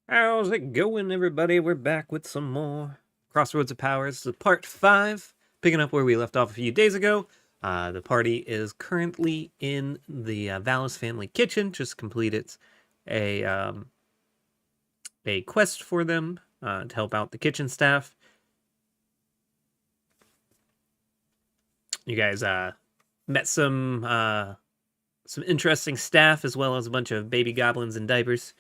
How's it going, everybody? We're back with some more Crossroads of Power. This is part 5, picking up where we left off a few days ago. The party is currently in the Vallis family kitchen. Just completed a quest for them to help out the kitchen staff. You guys met some interesting staff, as well as a bunch of baby goblins in diapers,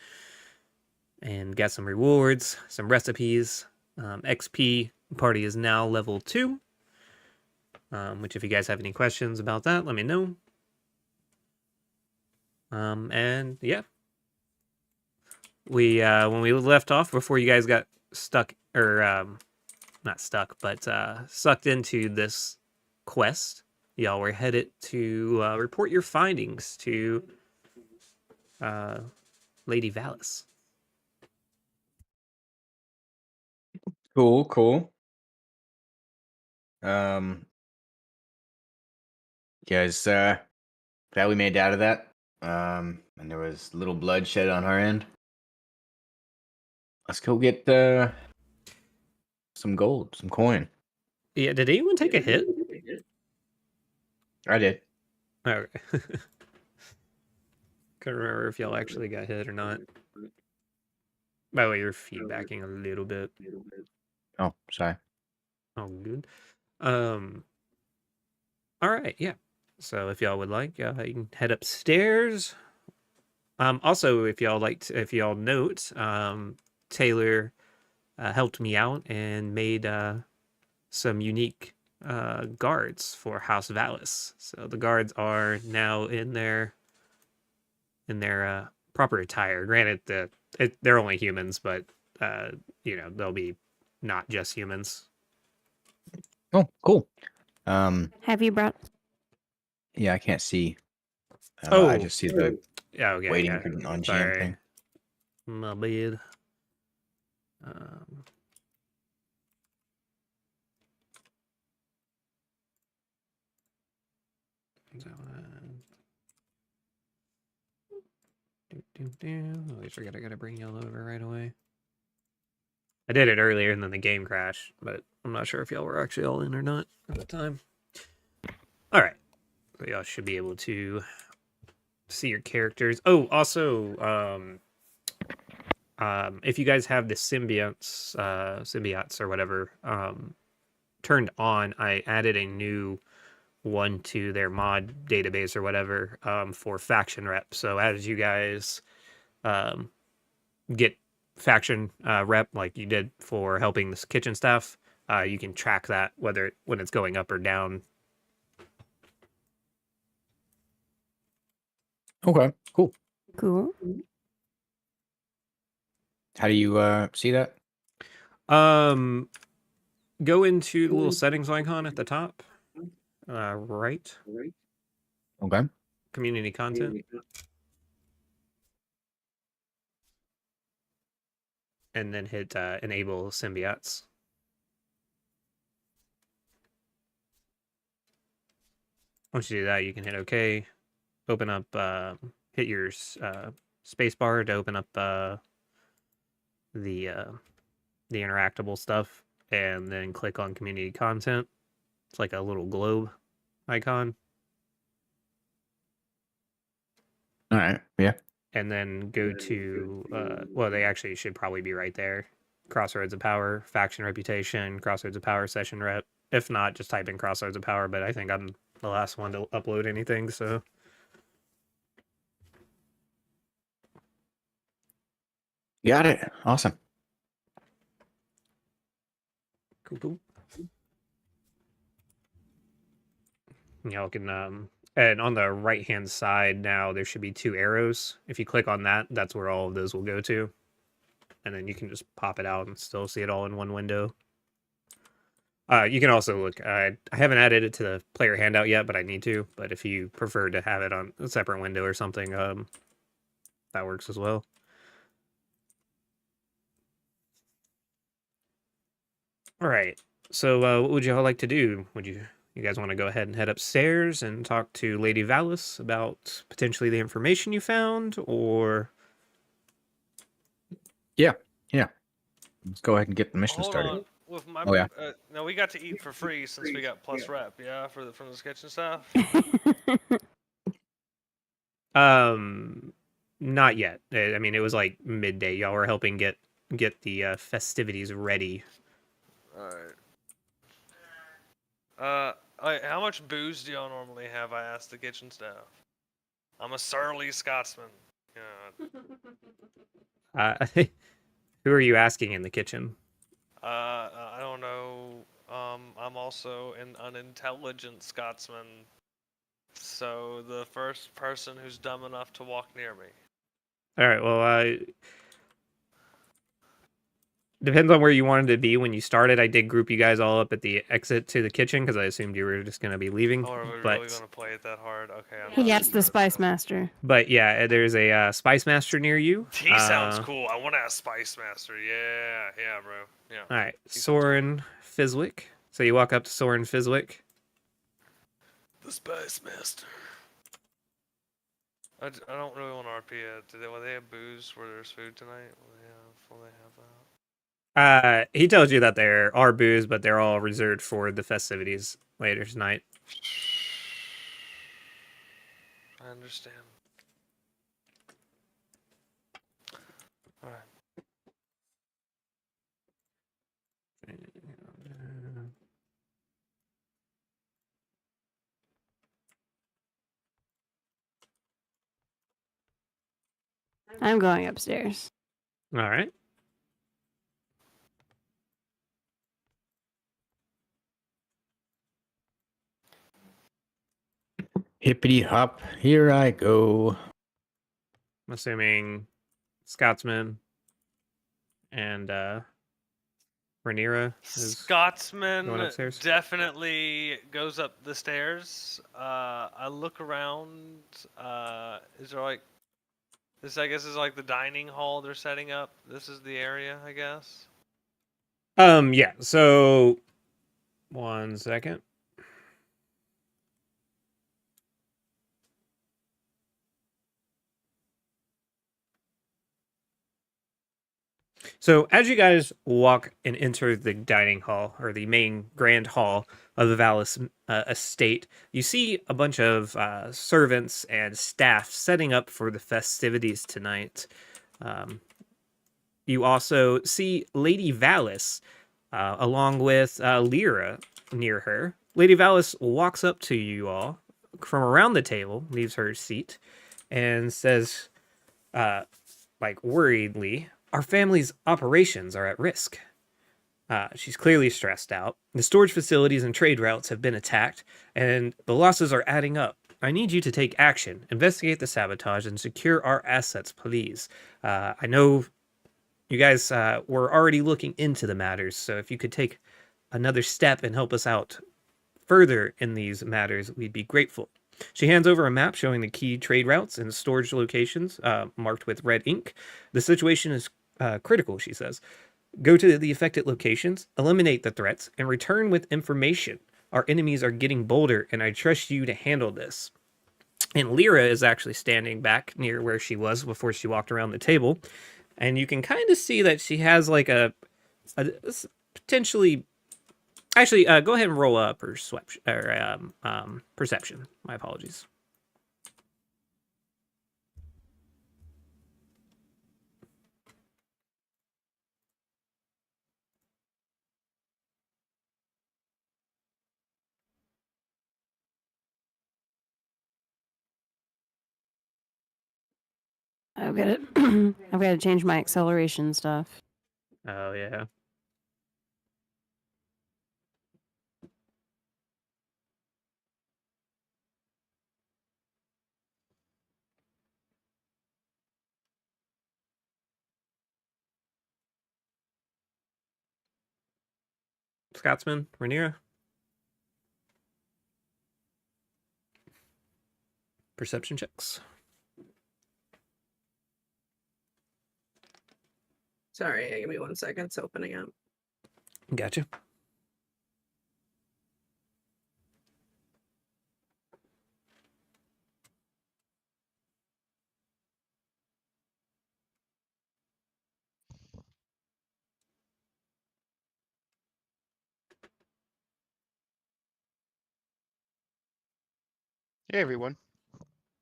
and got some rewards, some recipes, XP. Party is now level 2, which if you guys have any questions about that, let me know. And yeah, we when we left off, before you guys got stuck, or not stuck, but sucked into this quest, y'all were headed to report your findings to Lady Vallis. Cool. Um, guys, glad we made it out of that. And there was little bloodshed on our end. Let's go get some gold, some coin. Yeah, did anyone take a hit? I did. Okay. Couldn't remember if y'all actually got hit or not. By the way, you're feedbacking a little bit. Oh, sorry. Oh, good. All right, yeah. So if y'all would like, you can head upstairs. Also, if y'all note, Taylor helped me out and made some unique guards for House Vallis. So the guards are now in their proper attire. Granted, they're only humans, but they'll be not just humans. Oh, cool. Have you brought? Yeah, I can't see. Oh, I just see the okay, waiting yeah. for on GM Sorry, thing. my bad. Always forget I gotta bring y'all over right away. I did it earlier and then the game crashed, but I'm not sure if y'all were actually all in or not at the time. All right, so y'all should be able to see your characters. Oh, also, if you guys have the symbiotes or whatever turned on, I added a new one to their mod database or whatever for faction rep. So as you guys get faction rep like you did for helping this kitchen staff, you can track that when it's going up or down. Okay, cool. Cool. How do you see that? Go into the little settings icon at the top, right. Okay. Community content. And then hit enable symbiotes. Once you do that, you can hit OK. Open up, hit your space bar to open up the interactable stuff, and then click on community content. It's like a little globe icon. All right. Yeah. And then go to well, they actually should probably be right there. Crossroads of Power, faction reputation, Crossroads of Power, session rep. If not, just type in Crossroads of Power, but I think I'm the last one to upload anything, so. Got it. Awesome. Cool. Y'all can and on the right hand side now there should be 2 arrows. If you click on that, that's where all of those will go to. And then you can just pop it out and still see it all in one window. You can also look, I haven't added it to the player handout yet, but I need to. But if you prefer to have it on a separate window or something, that works as well. All right. So what would y'all like to do? You guys want to go ahead and head upstairs and talk to Lady Vallis about potentially the information you found, or? Yeah. Let's go ahead and get the mission Hold started. on. With my Oh, yeah. no, we got to eat for free since we got plus rep, yeah, from the kitchen staff. Not yet. I mean, it was like midday. Y'all were helping get the festivities ready. All right. How much booze do y'all normally have? I asked the kitchen staff. I'm a surly Scotsman. Yeah. Who are you asking in the kitchen? I don't know. I'm also an unintelligent Scotsman. So the first person who's dumb enough to walk near me. All right. Well, depends on where you wanted to be when you started. I did group you guys all up at the exit to the kitchen because I assumed you were just going to be leaving. Oh, are we but really gonna play it that hard? Okay. I'm He not asked the interested. Spice Master. but yeah, there's a Spice Master near you. He sounds cool. I want to ask Spice Master. Yeah, bro. Yeah. All right, He sounds Soren Fizwick. So you walk up to Soren Fizwick. The Spice Master. I don't really want to RP it. Will they have booze where there's food tonight? Will they have that? He tells you that there are booze, but they're all reserved for the festivities later tonight. I understand. Alright. I'm going upstairs. All right. Hippity hop, here I go. I'm assuming Scotsman and Rhaenyra is Scotsman going upstairs? definitely goes up the stairs. I look around. Is there like this? I guess is like the dining hall they're setting up. This is the area, I guess. Yeah. So 1 second. So as you guys walk and enter the dining hall or the main grand hall of the Vallis estate, you see a bunch of servants and staff setting up for the festivities tonight. You also see Lady Vallis along with Lyra near her. Lady Vallis walks up to you all from around the table, leaves her seat, and says, like worriedly, "Our family's operations are at risk." She's clearly stressed out. The storage facilities and trade routes have been attacked, and the losses are adding up. I need you to take action, investigate the sabotage, and secure our assets, please. I know you guys were already looking into the matters, so if you could take another step and help us out further in these matters, we'd be grateful. She hands over a map showing the key trade routes and storage locations marked with red ink. The situation is critical, she says. Go to the affected locations, eliminate the threats, and return with information. Our enemies are getting bolder, and I trust you to handle this. And Lyra is actually standing back near where she was before she walked around the table. And you can kind of see that she has like a potentially... Actually, go ahead and roll a perception. Perception. My apologies. I've got to, I've got to change my acceleration stuff. Oh, yeah. Scotsman, Rhaenyra. Perception checks. Sorry, give me 1 second. It's opening up. Gotcha. Hey everyone.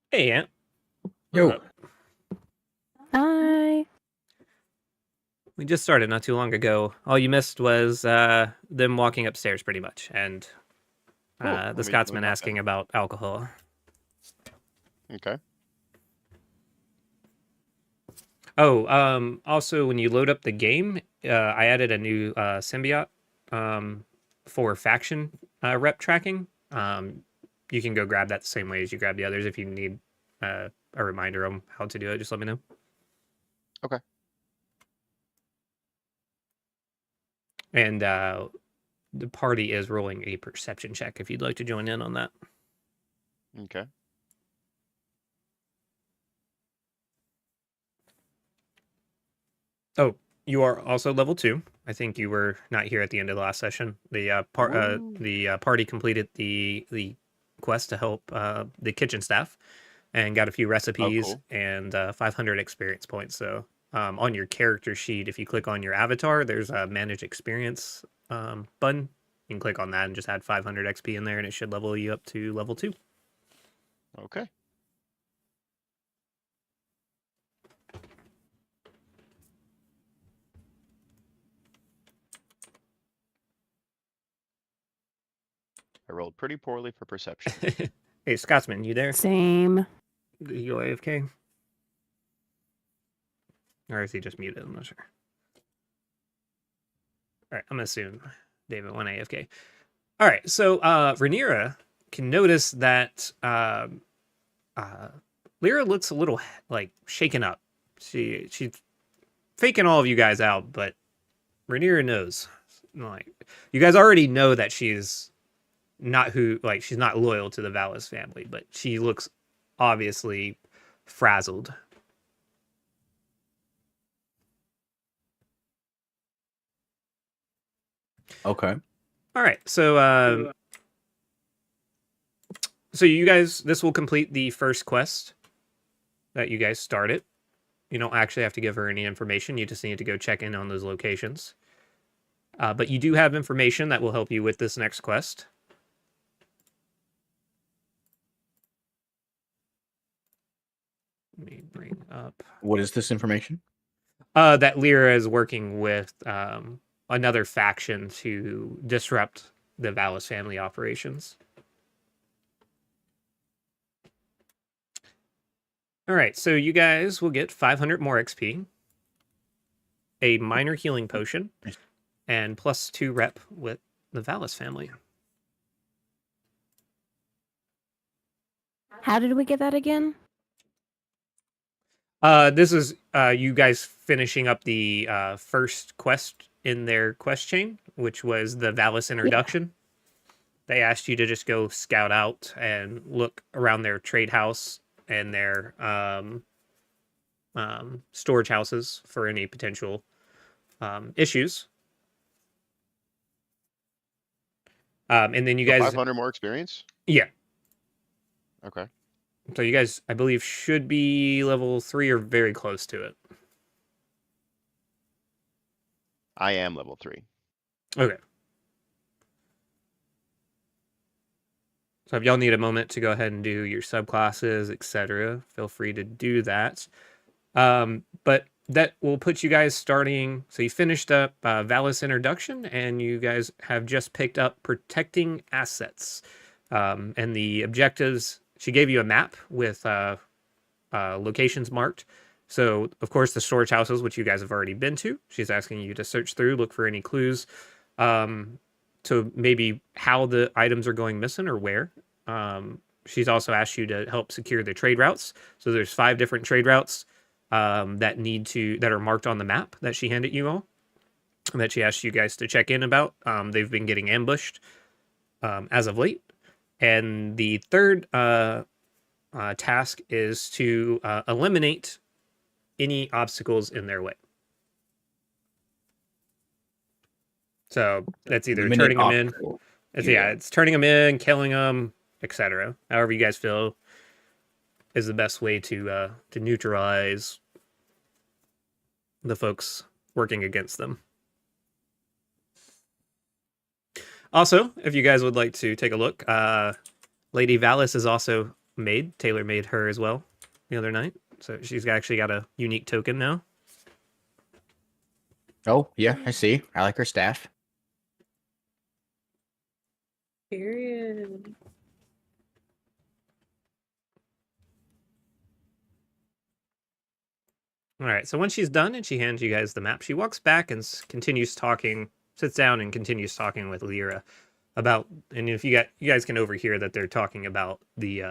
Hey, Ant. Yo. What's up? Hi. We just started not too long ago. All you missed was them walking upstairs, pretty much, and Cool. the Let me Scotsman mark asking about alcohol. that. Okay. Oh, also, when you load up the game, I added a new symbiote for faction rep tracking. You can go grab that the same way as you grab the others. If you need a reminder on how to do it, just let me know. Okay. And the party is rolling a perception check if you'd like to join in on that. Okay. Oh, you are also level 2. I think you were not here at the end of the last session. The party completed the quest to help the kitchen staff and got a few recipes cool. and 500 experience points. So on your character sheet, if you click on your avatar, there's a manage experience button. You can click on that and just add 500 XP in there, and it should level you up to level 2. Okay. I rolled pretty poorly for perception. Hey, Scotsman, you there? Same. You AFK? Or is he just muted? I'm not sure. All right, I'm gonna assume David went AFK. All right, so Rhaenyra can notice that Lyra looks a little like shaken up. She's faking all of you guys out, but Rhaenyra knows. Like, you guys already know that she's not she's not loyal to the Valis family, but she looks obviously frazzled. Okay. All right, so you guys, this will complete the first quest that you guys started. You don't actually have to give her any information. You just need to go check in on those locations. But you do have information that will help you with this next quest. Let me bring up What is this information? that Lyra is working with another faction to disrupt the Valis family operations. All right, so you guys will get 500 more XP, a minor healing potion, and +2 rep with the Valis family. How did we get that again? This is you guys finishing up the first quest in their quest chain, which was the Valis introduction. They asked you to just go scout out and look around their trade house and their storage houses for any potential issues. And then you guys, 500 more experience? yeah. Okay. So you guys, I believe, should be level 3 or very close to it. I am level 3. Okay. So if y'all need a moment to go ahead and do your subclasses, etc., feel free to do that. But that will put you guys starting. So you finished up Valis Introduction, and you guys have just picked up Protecting Assets. And the objectives, she gave you a map with locations marked. So, of course, the storage houses, which you guys have already been to. She's asking you to search through, look for any clues to maybe how the items are going missing or where. She's also asked you to help secure the trade routes. So there's 5 different trade routes that are marked on the map that she handed you all, and that she asked you guys to check in about. They've been getting ambushed as of late. And the third task is to eliminate any obstacles in their way. So that's either turning them in. It's turning them in, killing them, etc. However you guys feel is the best way to neutralize the folks working against them. Also, if you guys would like to take a look, Lady Valis is also made. Taylor made her as well the other night. So she's actually got a unique token now. Oh, yeah, I see. I like her staff. Period. All right. So when she's done and she hands you guys the map, she walks back and continues talking, sits down and continues talking with Lyra about. And if you guys can overhear that they're talking about the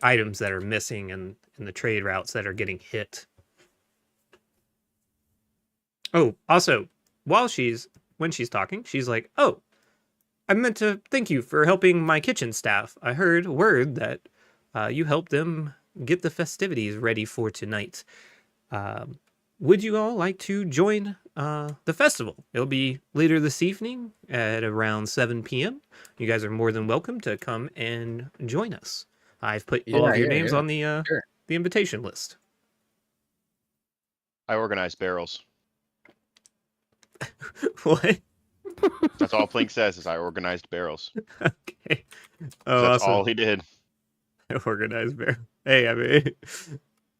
items that are missing and the trade routes that are getting hit. Oh, also, when she's talking, she's like, "Oh, I meant to thank you for helping my kitchen staff. I heard word that you helped them get the festivities ready for tonight. Would you all like to join the festival? It'll be later this evening at around 7 p.m. You guys are more than welcome to come and join us. I've put all of your names on the Sure. the invitation list." I organized barrels. What? That's all Plink says is I organized barrels. Okay. Oh, That's awesome. all he did. Organized bear. Hey, I mean,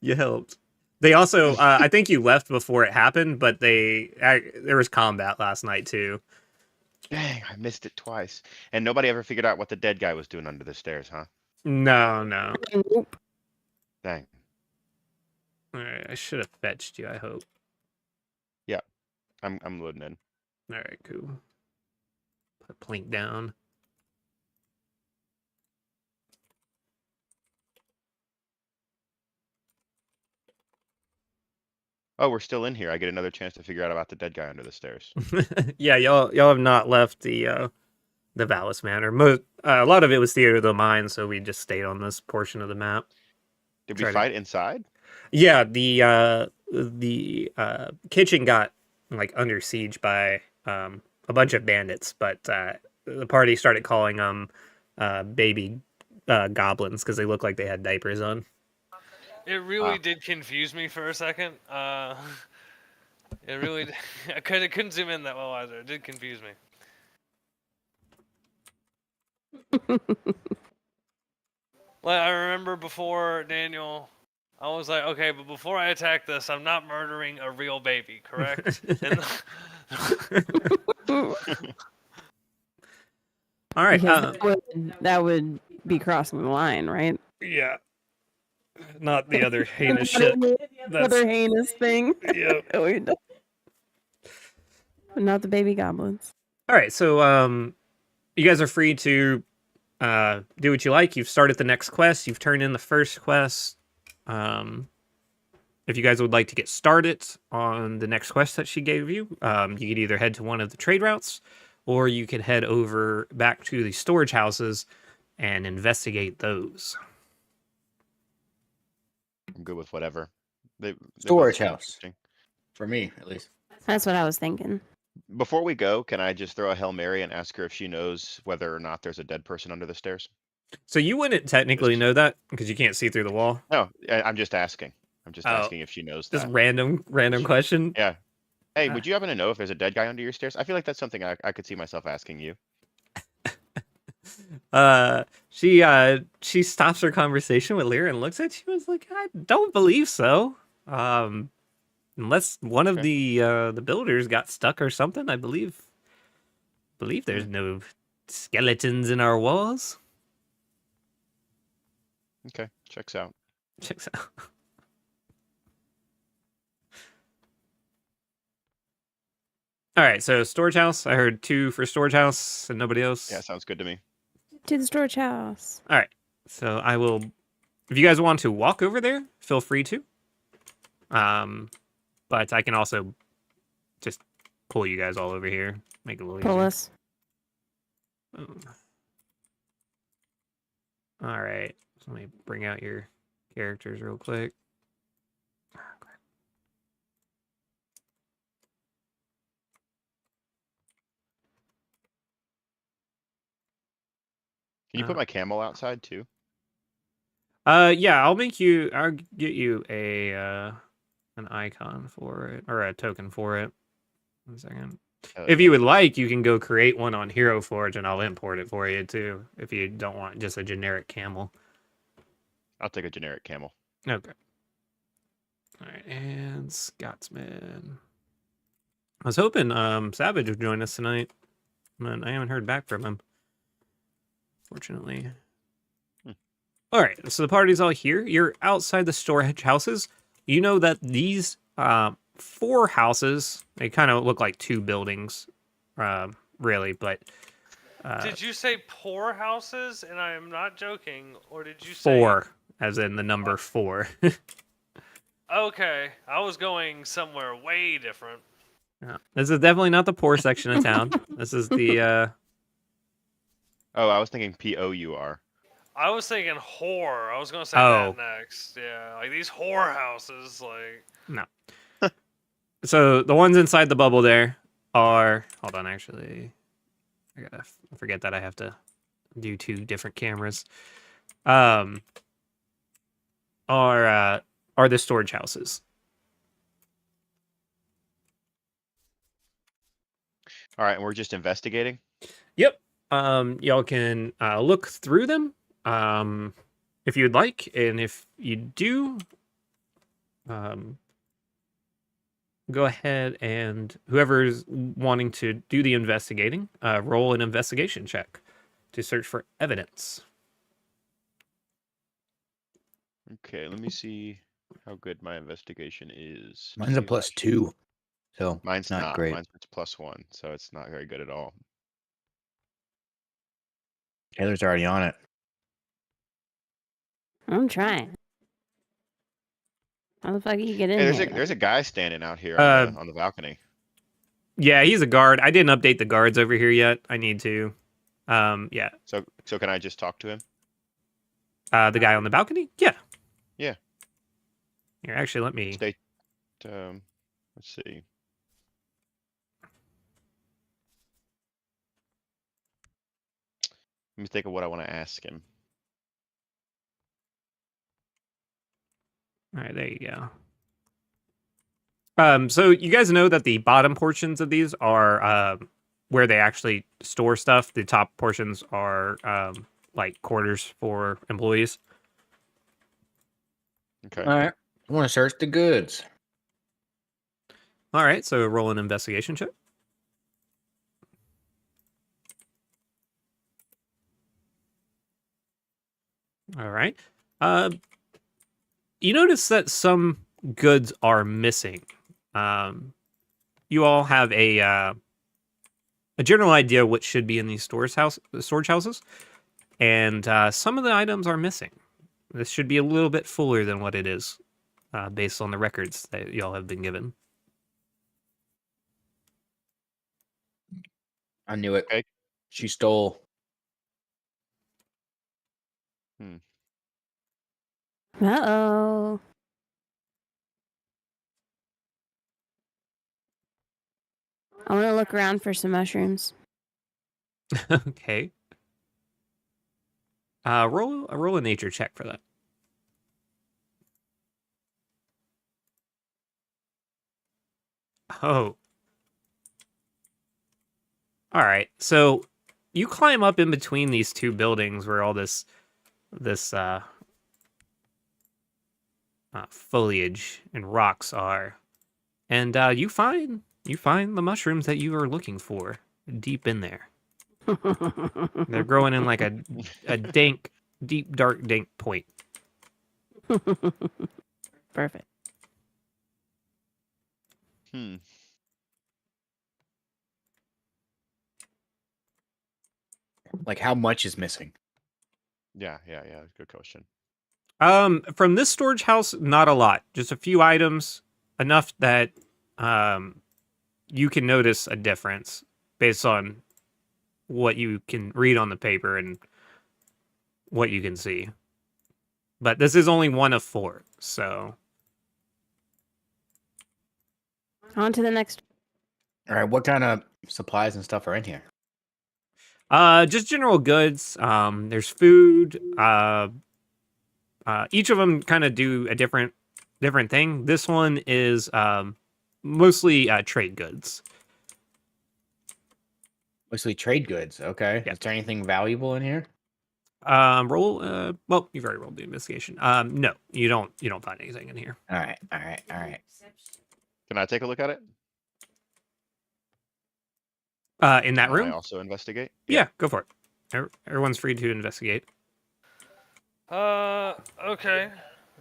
you helped. They also, I think you left before it happened, but there was combat last night too. Dang, I missed it twice. And nobody ever figured out what the dead guy was doing under the stairs, huh? No. Nope. Dang. All right, I should have fetched you. I hope. I'm loading in. All right, cool. Put Plink down. Oh, we're still in here. I get another chance to figure out about the dead guy under the stairs. Yeah, y'all have not left the Valis Manor. A lot of it was Theater of the Mind, so we just stayed on this portion of the map. Did we Try to- fight inside? Yeah, the kitchen got like under siege by a bunch of bandits, but the party started calling them baby goblins because they looked like they had diapers on. It really did confuse me for a second. It really, I couldn't zoom in that well either. It did confuse me. Like I remember before Daniel, I was like, okay, but before I attack this, I'm not murdering a real baby, correct? And All right. Because that would be crossing the line, right? Yeah. Not the other heinous shit. The other heinous thing. Yeah. Not the baby goblins. All right. So you guys are free to do what you like. You've started the next quest. You've turned in the first quest. If you guys would like to get started on the next quest that she gave you, you could either head to one of the trade routes, or you could head over back to the storage houses and investigate those. I'm good with whatever. They Storage both seem house. interesting. For me, at least. That's what I was thinking. Before we go, can I just throw a Hail Mary and ask her if she knows whether or not there's a dead person under the stairs? So you wouldn't technically know that because you can't see through the wall. No, I'm just asking. I'm just Oh. asking if she knows Just that. random question. Yeah. Hey, would you happen to know if there's a dead guy under your stairs? I feel like that's something I could see myself asking you. She stops her conversation with Lyra and looks at you and is like, I don't believe so. Unless one of the builders got stuck or something, I believe there's no skeletons in our walls. Okay, checks out. Checks out. All right, so storage house. I heard 2 for storage house and nobody else. Yeah, sounds good to me. To the storage house. All right. So I will, if you guys want to walk over there, feel free to. But I can also just pull you guys all over here, make it a little Pull easier. us. All right. So let me bring out your characters real quick. Can you put my camel outside too? Yeah, I'll get you a an icon for it or a token for it. 1 second. If you would like, you can go create one on Hero Forge, and I'll import it for you too. If you don't want just a generic camel. I'll take a generic camel. Okay. All right, and Scotsman. I was hoping Savage would join us tonight, but I haven't heard back from him. Fortunately. All right, so the party's all here. You're outside the storage houses. You know that these 4 houses, they kind of look like 2 buildings, really, but Did you say poor houses? And I am not joking. Or did you say 4, as in the number 4. Okay, I was going somewhere way different. Yeah. This is definitely not the poor section of town. This is the Oh, I was thinking POUR. I was thinking whore. I was gonna say Oh. that next. Yeah, like these whore houses. Like no. So the ones inside the bubble there are. Hold on, actually, I forget that I have to do 2 different cameras. Are the storage houses. All right, and we're just investigating. Yep. Y'all can look through them if you'd like, and if you do, go ahead and whoever's wanting to do the investigating, roll an investigation check to search for evidence. Okay, let me see how good my investigation is. Mine's a See if I- +2, so Mine's not great. Mine's +1, so it's not very good at all. Taylor's already on it. I'm trying. How the fuck do you get in Hey, here? there's a guy standing out here on the balcony. Yeah, he's a guard. I didn't update the guards over here yet. I need to. Yeah. So can I just talk to him? The guy on the balcony? Yeah. Yeah. Here, actually, let me. Stay. Let's see. Let me think of what I want to ask him. All right, there you go. So you guys know that the bottom portions of these are where they actually store stuff. The top portions are like quarters for employees. Okay. All right. I want to search the goods. All right, so roll an investigation check. All right. You notice that some goods are missing. You all have a general idea what should be in these storage houses, and some of the items are missing. This should be a little bit fuller than what it is, based on the records that y'all have been given. I knew it. Okay. She stole. Uh-oh. I want to look around for some mushrooms. Okay. Roll a nature check for that. Oh. All right. So you climb up in between these 2 buildings where all this foliage and rocks are, and you find the mushrooms that you are looking for deep in there. They're growing in like a dank, deep, dark, dank point. Perfect. Like, how much is missing? Yeah. Good question. From this storage house, not a lot. Just a few items, enough that you can notice a difference based on what you can read on the paper and what you can see. But this is only one of 4, so On to the next. All right. What kind of supplies and stuff are in here? just general goods. There's food. Each of them kind of do a different thing. This one is mostly trade goods. Mostly trade goods. Okay. Yeah. Is there anything valuable in here? Roll. Well, you've already rolled the investigation. No, you don't. You don't find anything in here. All right. All right. All right. Can I take a look at it? In that Can I room. also investigate? Yeah, go for it. Everyone's free to investigate. Okay.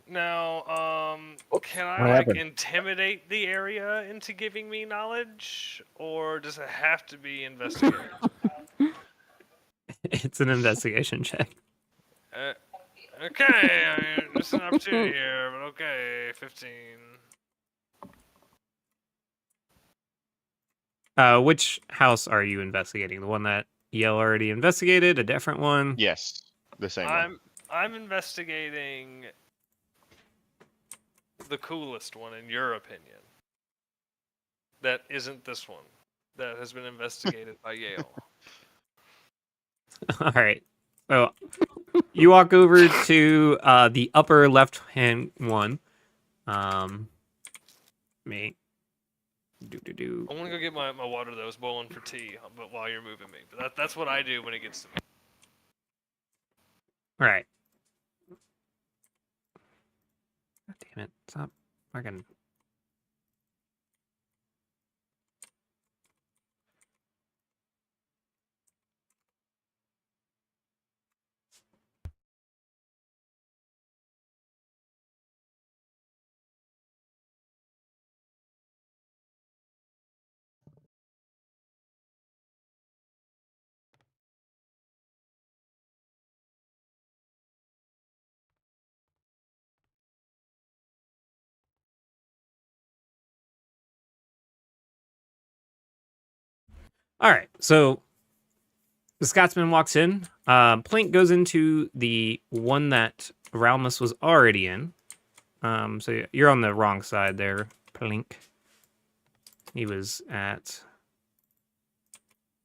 Now, can I What like happened? intimidate the area into giving me knowledge, or does it have to be investigated? It's an investigation check. Okay, I mean, there's an opportunity here, but okay, 15. Which house are you investigating? The one that Yale already investigated? A different one? Yes, the same one. I'm investigating the coolest one in your opinion. That isn't this one. That has been investigated by Yale. All right. So you walk over to the upper left-hand one. Me. Do. I want to go get my water that was boiling for tea, but while you're moving me. But that's what I do when it gets to me. All right. God damn it! Stop fucking. All right. So the Scotsman walks in. Plink goes into the one that Ralmus was already in. So you're on the wrong side there, Plink. He was at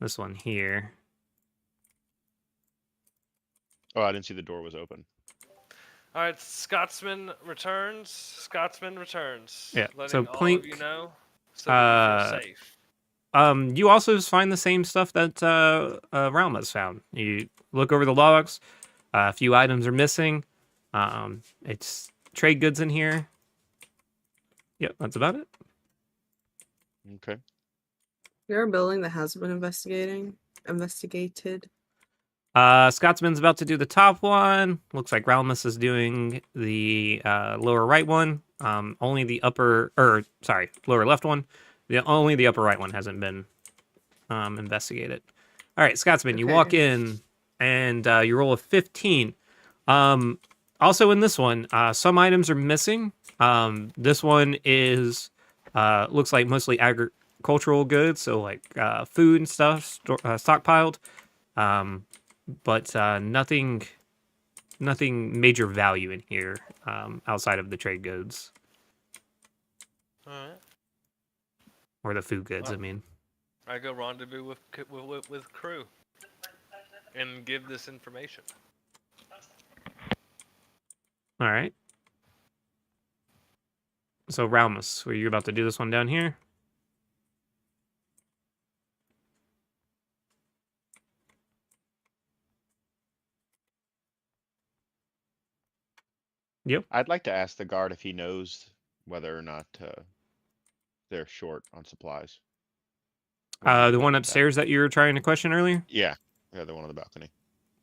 this one here. Oh, I didn't see the door was open. All right, Scotsman returns. Scotsman returns. Yeah, Letting so all of you Plink, know, so that you feel safe. You also find the same stuff that Ralmus found. You look over the logs. A few items are missing. It's trade goods in here. Yep, that's about it. Okay. There a building that has been investigated. Scotsman's about to do the top one. Looks like Ralmus is doing the lower right one. Only the lower left one. Only the upper right one hasn't been investigated. All right, Scotsman, you Okay. walk in and you roll a 15. Also in this one, some items are missing. This one is looks like mostly agricultural goods, so like food and stuff stockpiled. But nothing major value in here outside of the trade goods All right. or the food goods. I mean, I go rendezvous with crew and give this information. all right. So Ralmus, were you about to do this one down here? Yep. I'd like to ask the guard if he knows whether or not they're short on supplies. The one upstairs that you were trying to question earlier. Yeah, the one on the balcony.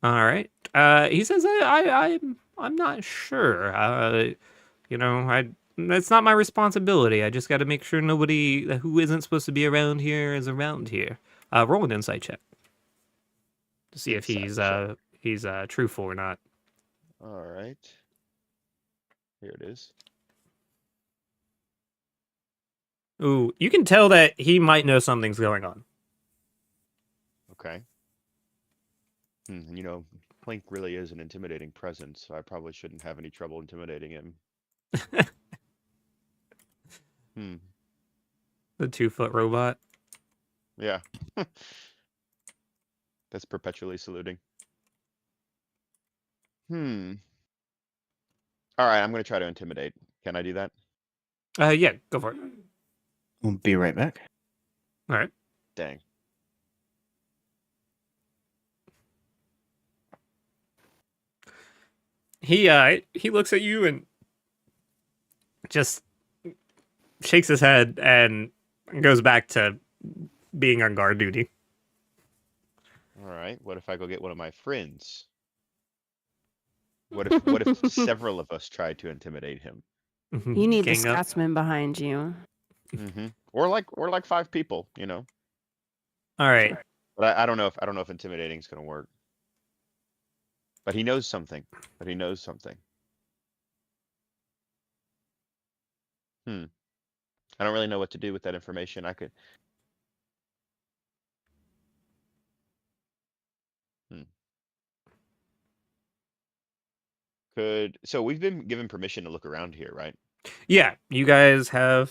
All right. He says I'm not sure. It's not my responsibility. I just got to make sure nobody who isn't supposed to be around here is around here. Roll an insight check to see if he's truthful or not. All right. Here it is. Ooh, you can tell that he might know something's going on. Okay. Plink really is an intimidating presence, so I probably shouldn't have any trouble intimidating him. The 2-foot robot. Yeah. That's perpetually saluting. All right, I'm going to try to intimidate. Can I do that? Yeah, go for it. We'll be right back. All right. Dang. he looks at you and just shakes his head and goes back to being on guard duty. All right. What if I go get one of my friends? What if several of us tried to intimidate him? You need the Gang up. Scotsman behind you. Or like 5 people, you know. All right. But I don't know if intimidating is gonna work. But he knows something. I don't really know what to do with that information. I could. So we've been given permission to look around here, right? Yeah, you guys have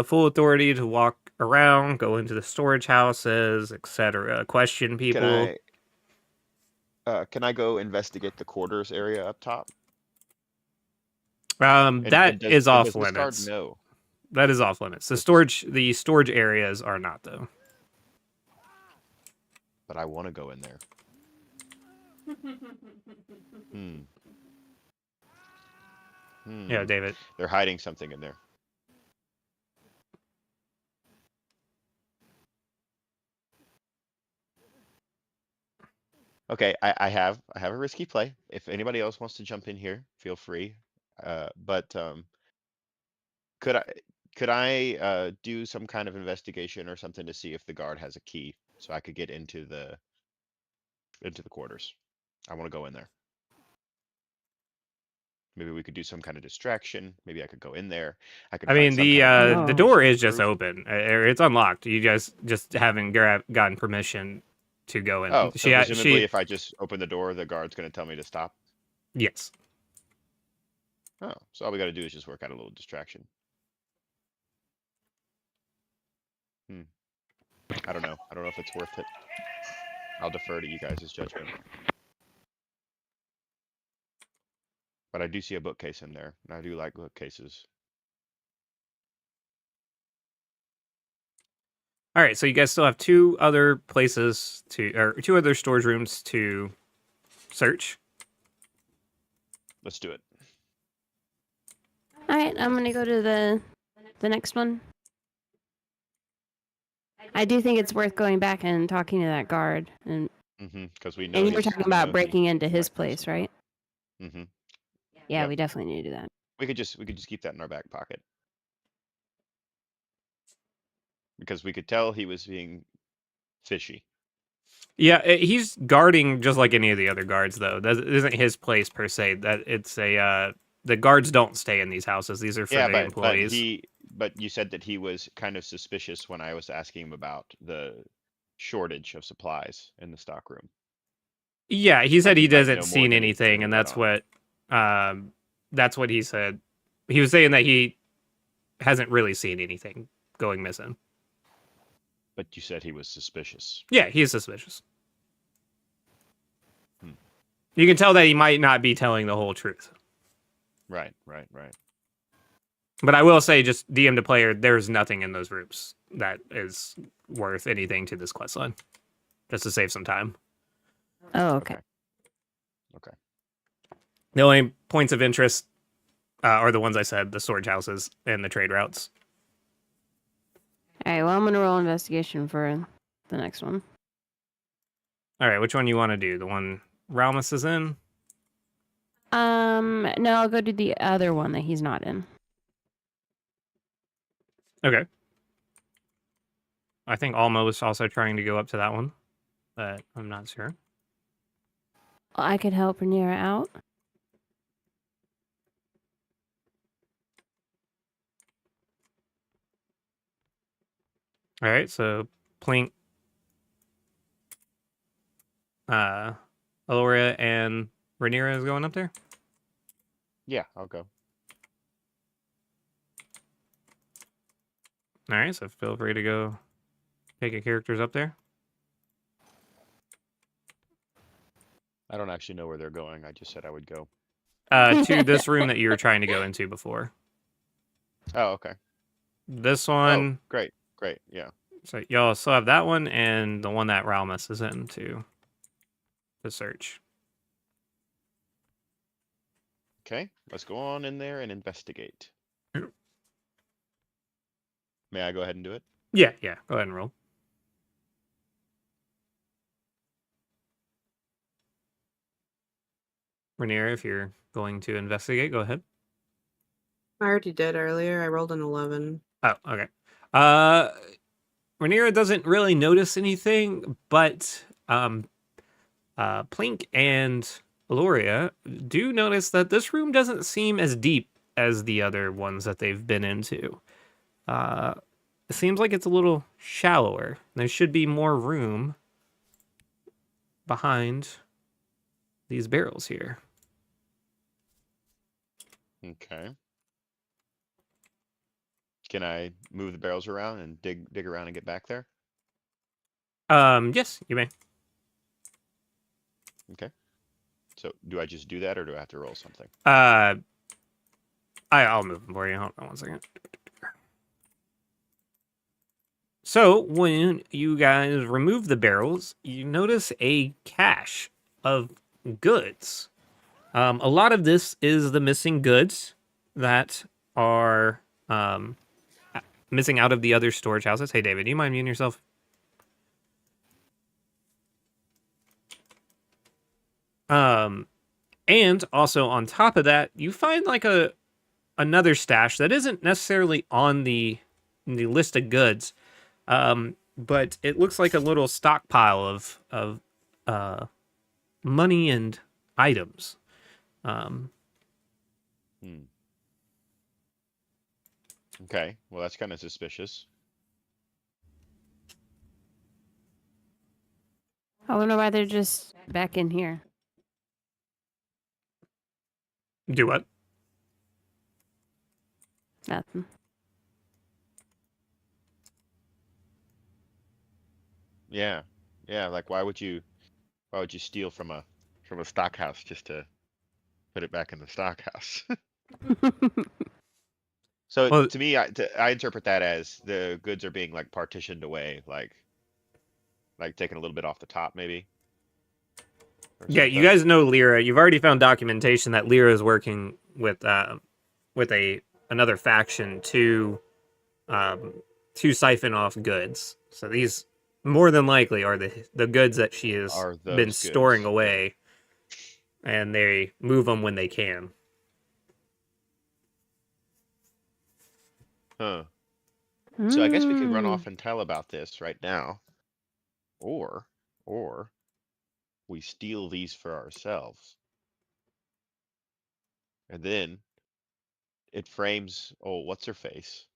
full authority to walk around, go into the storage houses, etc. Question people. Can I go investigate the quarters area up top? That is off does this guard limits. know? That is off limits. The storage areas are not though. But I want to go in there. Yeah, David. They're hiding something in there. Okay, I have a risky play. If anybody else wants to jump in here, feel free. But could I do some kind of investigation or something to see if the guard has a key so I could get into the quarters? I want to go in there. Maybe we could do some kind of distraction. Maybe I could go in there. I mean, the Oh. door is just open. It's unlocked. You guys just haven't gotten permission to go in. Oh, so presumably if I just open the door, the guard's going to tell me to stop? Yes. Oh, so all we got to do is just work out a little distraction. I don't know. I don't know if it's worth it. I'll defer to you guys' judgment. But I do see a bookcase in there, and I do like bookcases. All right, so you guys still have 2 other places or 2 other storage rooms to search. Let's do it. All right, I'm gonna go to the next one. I do think it's worth going back and talking to that guard, and Because we know. you were talking about breaking into his place, right? Mm-hmm. Yeah, Yep. we definitely need to do that. We could just keep that in our back pocket. Because we could tell he was being fishy. Yeah, he's guarding just like any of the other guards, though. That isn't his place per se. That it's the guards don't stay in these houses. These are for the employees. But you said that he was kind of suspicious when I was asking him about the shortage of supplies in the stockroom. Yeah, he said Like he he might know doesn't more seen than he's anything, letting and let that's what he said. He was saying that he hasn't really seen anything going missing. But you said he was suspicious. Yeah, he is suspicious. You can tell that he might not be telling the whole truth. Right. But I will say, just DM to player, there's nothing in those rooms that is worth anything to this quest line. Just to save some time. Oh, okay. Okay. The only points of interest are the ones I said, the storage houses and the trade routes. All right, well, I'm gonna roll investigation for the next one. All right, which one you want to do? The one Ralmus is in? No, I'll go to the other one that he's not in. Okay. I think Almo was also trying to go up to that one, but I'm not sure. I could help Rhaenyra out. All right, so Plink, Alora, and Rhaenyra is going up there? Yeah, I'll go. All right, so feel free to go take your characters up there. I don't actually know where they're going. I just said I would go. To this room that you were trying to go into before. Oh, okay. This one. Oh, great. Yeah. So y'all still have that one and the one that Ralmus is in to search. Okay, let's go on in there and investigate. Yeah. May I go ahead and do it? Yeah. Go ahead and roll. Rhaenyra, if you're going to investigate, go ahead. I already did earlier. I rolled an 11. Oh, okay. Rhaenyra doesn't really notice anything, but Plink and Aloria do notice that this room doesn't seem as deep as the other ones that they've been into. It seems like it's a little shallower. There should be more room behind these barrels here. Okay. Can I move the barrels around and dig around and get back there? Yes, you may. Okay. So do I just do that or do I have to roll something? I'll move them for you. Hold on 1 second. So when you guys remove the barrels, you notice a cache of goods. A lot of this is the missing goods that are missing out of the other storage houses. Hey, David, do you mind muting yourself? And also on top of that, you find like another stash that isn't necessarily on the list of goods, but it looks like a little stockpile of money and items. Okay, well that's kind of suspicious. I wonder why they're just back in here. Do what? Nothing. Yeah, like why would you steal from a stock house just to put it back in the stock house? So Well, to me, I interpret that as the goods are being like partitioned away, like taking a little bit off the top, maybe. Or yeah, you something. guys know Lyra. You've already found documentation that Lyra is working with another faction to siphon off goods. So these more than likely are the goods that she has Are been those storing goods, yeah. away, and they move them when they can. Huh. So I guess we could run Mm. off and tell about this right now, or we steal these for ourselves, and then it frames. Oh, what's her face?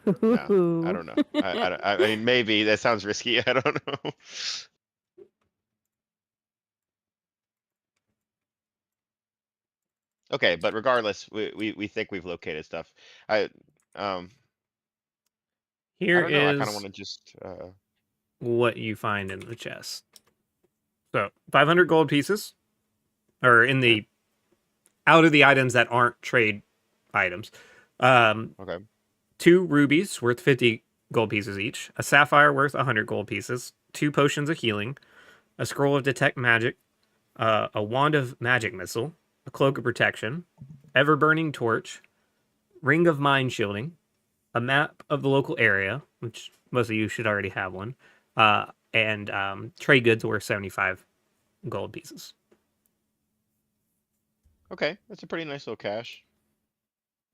No, I don't know. I mean, maybe that sounds risky. I don't know. Okay, but regardless, we think we've located stuff. I um Here don't know. I kind of is want to just what you find in the chest. So 500 gold pieces, or in the out of the items that aren't trade items. okay. 2 rubies worth 50 gold pieces each, a sapphire worth 100 gold pieces, 2 potions of healing, a scroll of detect magic, a wand of magic missile, a cloak of protection, ever burning torch, ring of mind shielding, a map of the local area, which most of you should already have one, and trade goods worth 75 gold pieces. Okay, that's a pretty nice little cache.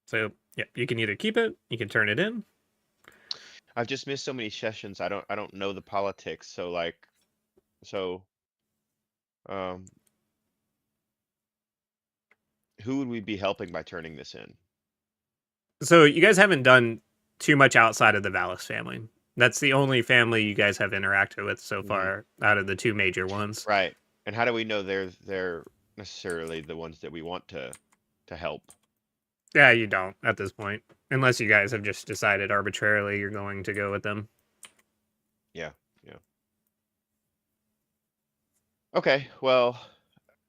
So yeah, you can either keep it, you can turn it in. I've just missed so many sessions. I don't know the politics. So um, who would we be helping by turning this in? So you guys haven't done too much outside of the Valis family. That's the only family you guys have interacted with so far out of the 2 major ones. Right. And how do we know they're necessarily the ones that we want to help? Yeah, you don't at this point. Unless you guys have just decided arbitrarily you're going to go with them. Yeah. Okay, well,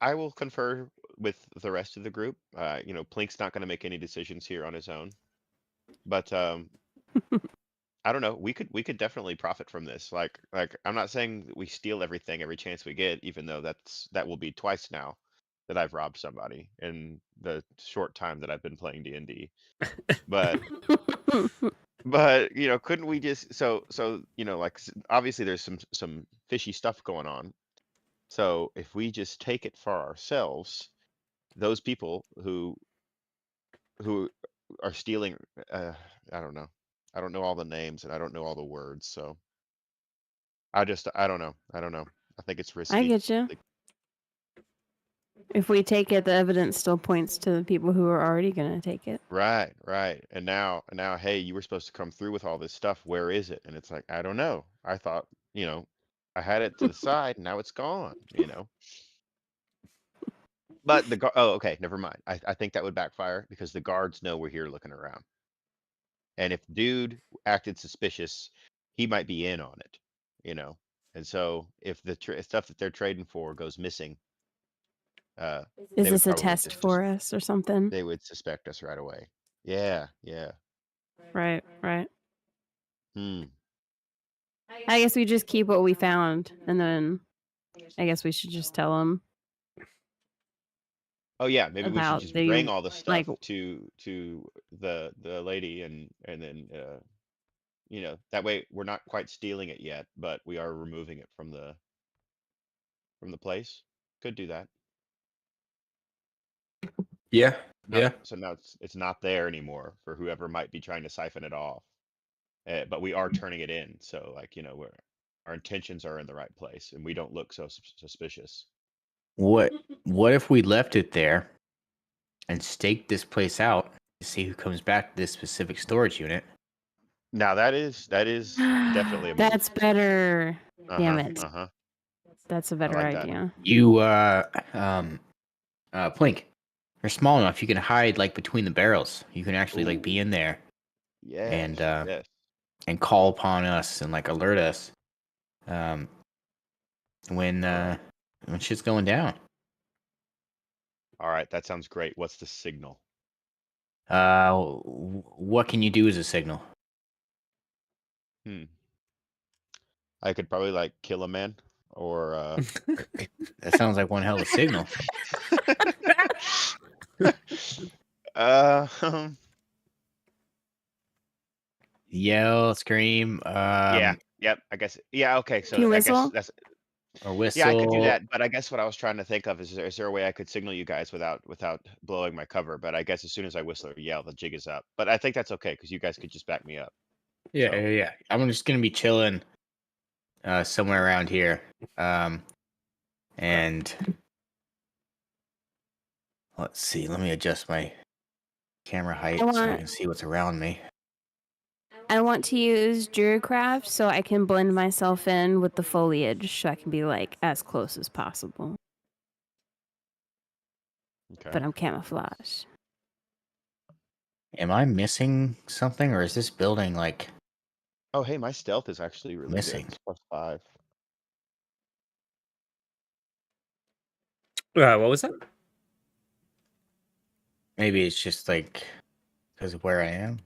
I will confer with the rest of the group. Plink's not going to make any decisions here on his own. But I don't know. We could definitely profit from this. Like I'm not saying that we steal everything every chance we get, even though that will be twice now that I've robbed somebody in the short time that I've been playing D&D. But couldn't we just like obviously there's some fishy stuff going on. So if we just take it for ourselves, those people who are stealing, I don't know. I don't know all the names and I don't know all the words, so I don't know. I don't know. I think it's I risky. get you. Like, If we take it, the evidence still points to the people who are already gonna take it. right, right. And now, hey, you were supposed to come through with all this stuff. Where is it? And it's like, I don't know. I thought, I had it to the side, and now it's gone. But oh, okay, never mind. I think that would backfire because the guards know we're here looking around. And if dude acted suspicious, he might be in on it. And so if the stuff that they're trading for goes missing, Is they would this a probably test just for us or something? they would suspect us right away. Yeah, yeah. Right, right. Hmm. I guess we just keep what we found, and then I guess we should just tell them Oh yeah, maybe we should about just the bring all the stuff like. to the lady and then that way we're not quite stealing it yet, but we are removing it from the place. Could do that. Yeah. Now, Yeah. so now it's not there anymore for whoever might be trying to siphon it off. But we are turning it in, so our intentions are in the right place, and we don't look so suspicious. What if we left it there and staked this place out to see who comes back to this specific storage unit? Now that is definitely a move. That's better. Damn Uh-huh. it. Uh-huh. That's a I better like that. idea. You Plink, you're small enough you can hide like between the barrels. You can actually like be Ooh. in there Yes. Yes. and call upon us and like alert us um when Alright. when shit's going down. All right, that sounds great. What's the signal? What can you do as a signal? I could probably like kill a man or That sounds like one hell of a signal. uh Yell, scream, yeah, yep, I guess yeah, okay, Can you so I guess whistle? that's or yeah, I could do whistle. that, but I guess what I was trying to think of is there a way I could signal you guys without blowing my cover? But I guess as soon as I whistle or yell, the jig is up. But I think that's okay because you guys could just back me up. Yeah, So yeah. I'm just gonna be chilling somewhere around here. And let's see. Let me adjust my camera height so I can see what's around me. I want to use Druidcraft so I can blend myself in with the foliage so I can be like as close as possible. okay. But I'm camouflaged. Am I missing something, or is this building like Oh, hey, my stealth is actually really missing? good. It's +5. What was that? Maybe it's just like because of where I am.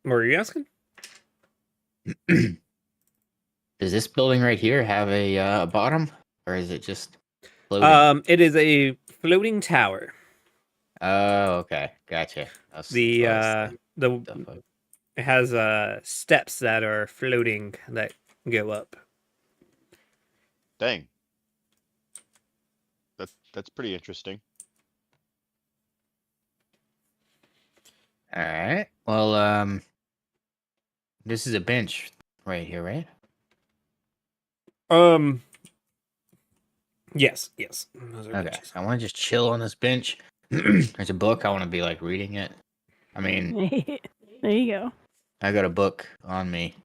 What were you asking? Does this building right here have a bottom, or is it just floating? It is a floating tower. Oh, okay, gotcha. The it has steps that are floating that go up. Dang. That's pretty interesting. All right. Well, this is a bench right here, right? Yes. Those are Okay. benches. I want to just chill on this bench. There's a book. I want to be like reading it. I mean, There you go. I got a book on me,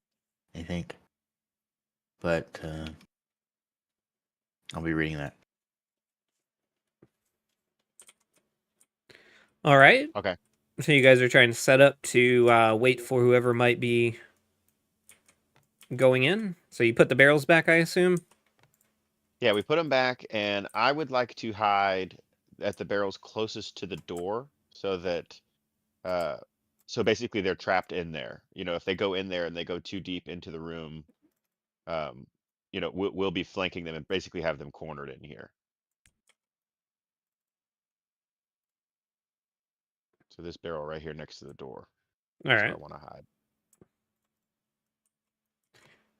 I think, but I'll be reading that. All right. Okay. So you guys are trying to set up to wait for whoever might be going in. So you put the barrels back, I assume. Yeah, we put them back, and I would like to hide at the barrels closest to the door so that So basically, they're trapped in there. You know, if they go in there and they go too deep into the room, you know, we'll be flanking them and basically have them cornered in here. So this barrel right here next to the door. All That's right. where I want to hide.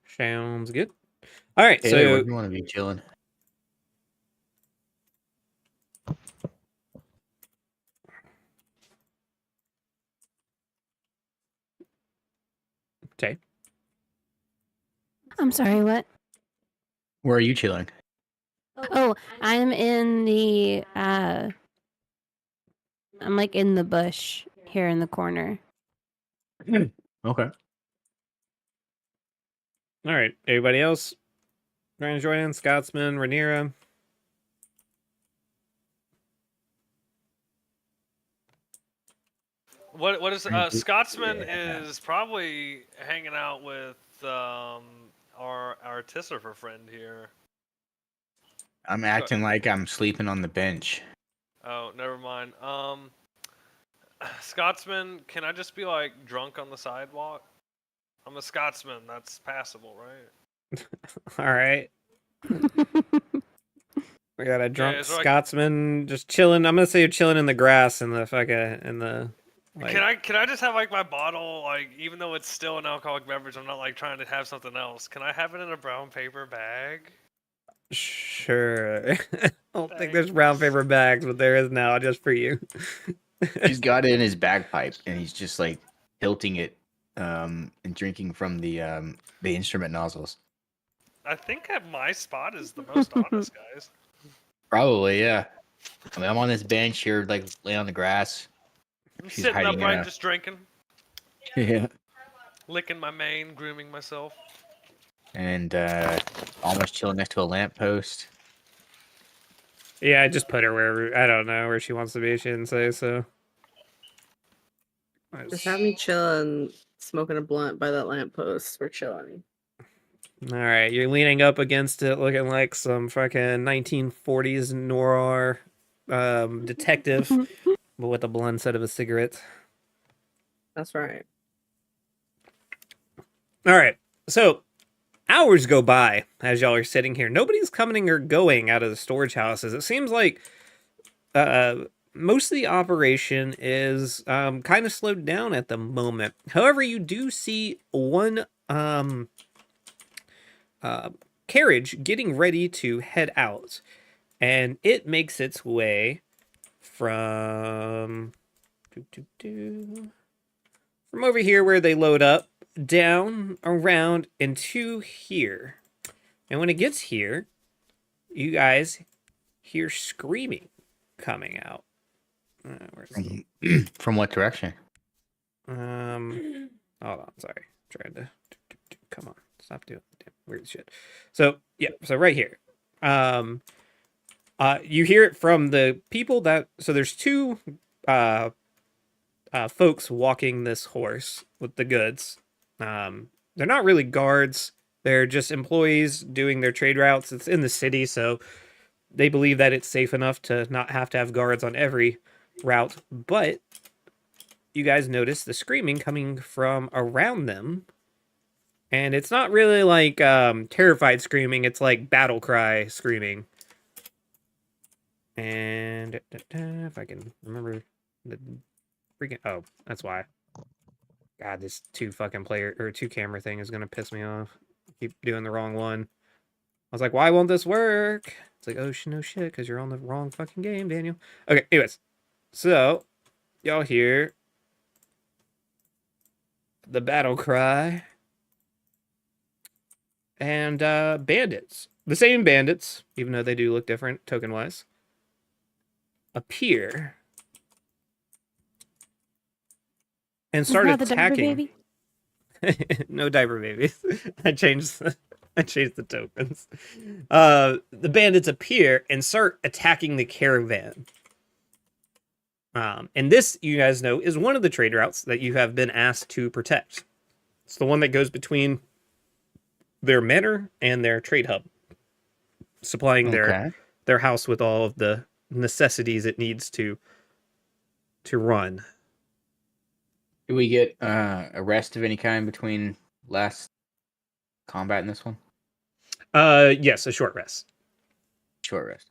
Sounds good. All right. Taylor, where So do you want to be chilling? okay. I'm sorry, what? Where are you chilling? Oh, I'm in the I'm like in the bush here in the corner. Okay. All right. Everybody else trying to join in? Scotsman, Rhaenyra. What is Thank you. Scotsman Yeah. is probably hanging out with our Tissfer friend here. I'm acting like I'm sleeping on the bench. Oh, never mind. Scotsman, can I just be like drunk on the sidewalk? I'm a Scotsman. That's passable, right? All right. We got a drunk it's like- Scotsman just chilling. I'm gonna say you're chilling in the grass in the fucking in the. Like, Can I just have like my bottle, like even though it's still an alcoholic beverage, I'm not like trying to have something else. Can I have it in a brown paper bag? Sure. I don't think there's brown paper bags, but there is now just for you. He's got it in his bagpipe and he's just like tilting it and drinking from the instrument nozzles. I think at my spot is the most honest, guys. Probably, yeah. I mean, I'm on this bench here, like laying on the grass. I'm She's sitting hiding in upright, a- just drinking, Yeah. licking my mane, grooming myself. And almost chilling next to a lamppost. Yeah, I just put her wherever. I don't know where she wants to be. She didn't say so. Just have me chilling, smoking a blunt by that lamppost. We're chilling. All right, you're leaning up against it, looking like some fucking 1940s noir detective, but with a blunt instead of a cigarette. That's right. All right, so hours go by as y'all are sitting here. Nobody's coming or going out of the storage houses. It seems like most of the operation is kind of slowed down at the moment. However, you do see one carriage getting ready to head out, and it makes its way from from over here where they load up down around into here. And when it gets here, you guys hear screaming coming out. Where's From what direction? hold on, sorry. Trying to come on, stop doing damn weird shit. So yeah, so right here. You hear it from the people that there's two folks walking this horse with the goods. They're not really guards. They're just employees doing their trade routes. It's in the city, so they believe that it's safe enough to not have to have guards on every route. But you guys notice the screaming coming from around them. And it's not really like terrified screaming. It's like battle cry screaming. And if I can remember the freaking... Oh, that's why. God, this two camera thing is going to piss me off. Keep doing the wrong one. I was like, why won't this work? It's like, oh, no shit, because you're on the wrong fucking game, Daniel. Okay, anyways. So, y'all hear the battle cry. And bandits. The same bandits, even though they do look different token-wise, appear and Is start that the diaper attacking. baby? No diaper babies. I changed the tokens. The bandits appear and start attacking the caravan. And this, you guys know, is one of the trade routes that you have been asked to protect. It's the one that goes between their manor and their trade hub, supplying their house with all of the necessities it needs to run. Do we get a rest of any kind between last combat and this one? Yes, a short rest. Short rest.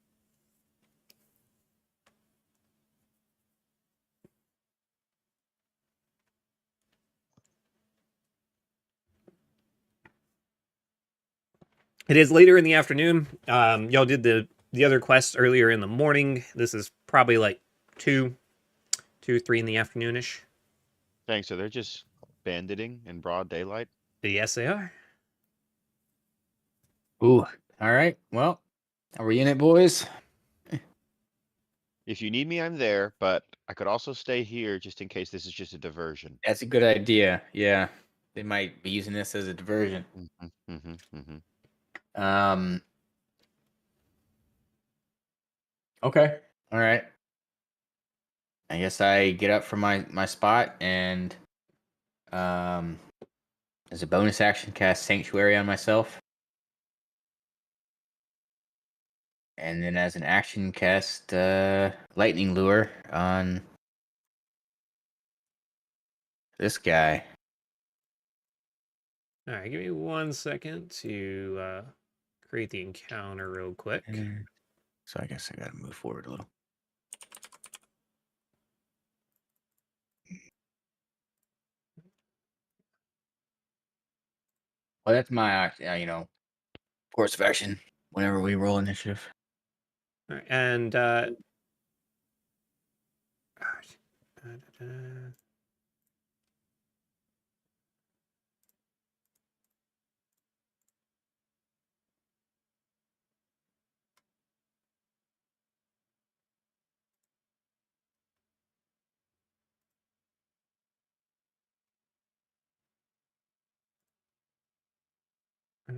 It is later in the afternoon. Y'all did the other quest earlier in the morning. This is probably like 2, 3 in the afternoonish. Thanks. So they're just banditing in broad daylight. Yes, they are. Ooh. All right. Well, are we in it, boys? If you need me, I'm there, but I could also stay here just in case this is just a diversion. That's a good idea. Yeah. They might be using this as a diversion. Um. Okay. All right. I guess I get up from my spot and as a bonus action cast Sanctuary on myself. And then as an action cast Lightning Lure on this guy. All right, give me 1 second to create the encounter real quick. So I guess I gotta move forward a little. Well, that's my course of action whenever we roll initiative. All right, and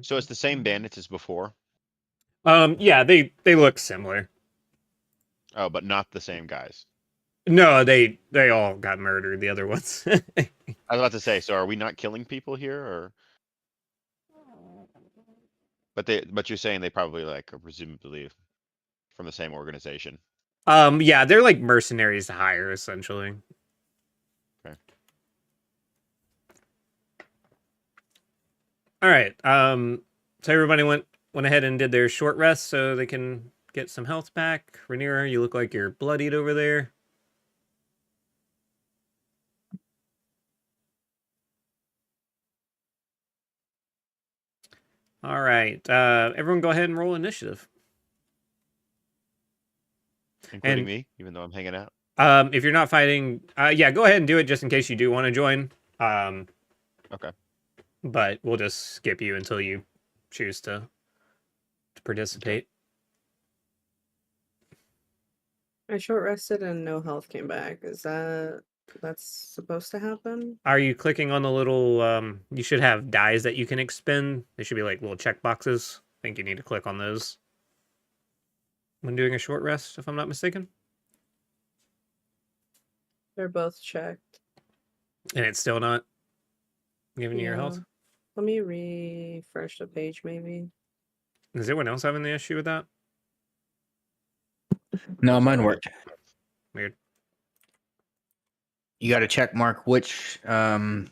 So it's the same bandits as before. yeah, they look similar. Oh, but not the same guys. No, they all got murdered. The other ones. I was about to say, so are we not killing people here, or? But you're saying they probably like are presumably from the same organization. Yeah, they're like mercenaries to hire essentially. Okay. All right. So everybody went ahead and did their short rest so they can get some health back. Rhaenyra, you look like you're bloodied over there. All right. Everyone go ahead and roll initiative. Including And- me, even though I'm hanging out. If you're not fighting, yeah, go ahead and do it just in case you do want to join. Okay. But we'll just skip you until you choose to participate. I short rested and no health came back. That's supposed to happen? Are you clicking on the little you should have dies that you can expend? They should be like little check boxes. I think you need to click on those when doing a short rest, if I'm not mistaken. They're both checked. And it's still not giving you your health. Let me refresh the page, maybe. Is anyone else having the issue with that? No, mine worked. Weird. You got to check mark which die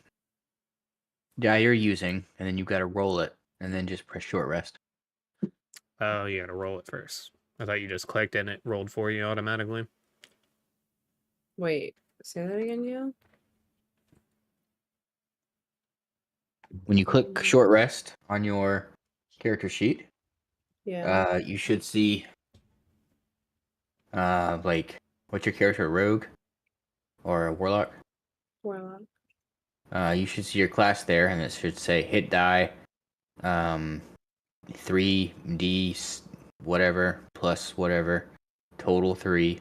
you're using, and then you got to roll it, and then just press short rest. Oh, you gotta roll it first. I thought you just clicked and it rolled for you automatically. Wait, say that again, yeah? When you click short rest on your character sheet, Yeah. you should see like what's your character, a rogue or a warlock? Warlock. You should see your class there, and it should say hit die 3d whatever plus whatever total 3,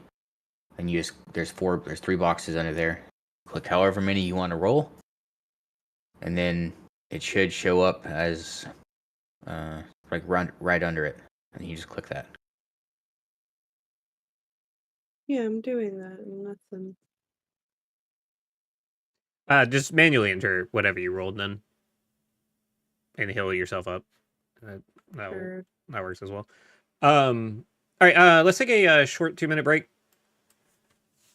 and you just there's 3 boxes under there. Click however many you want to roll, and then it should show up as like right under it, and you just click that. Yeah, I'm doing that. Nothing. Just manually enter whatever you rolled then, and heal yourself up. Sure. That works as well. All right. Let's take a short 2-minute break.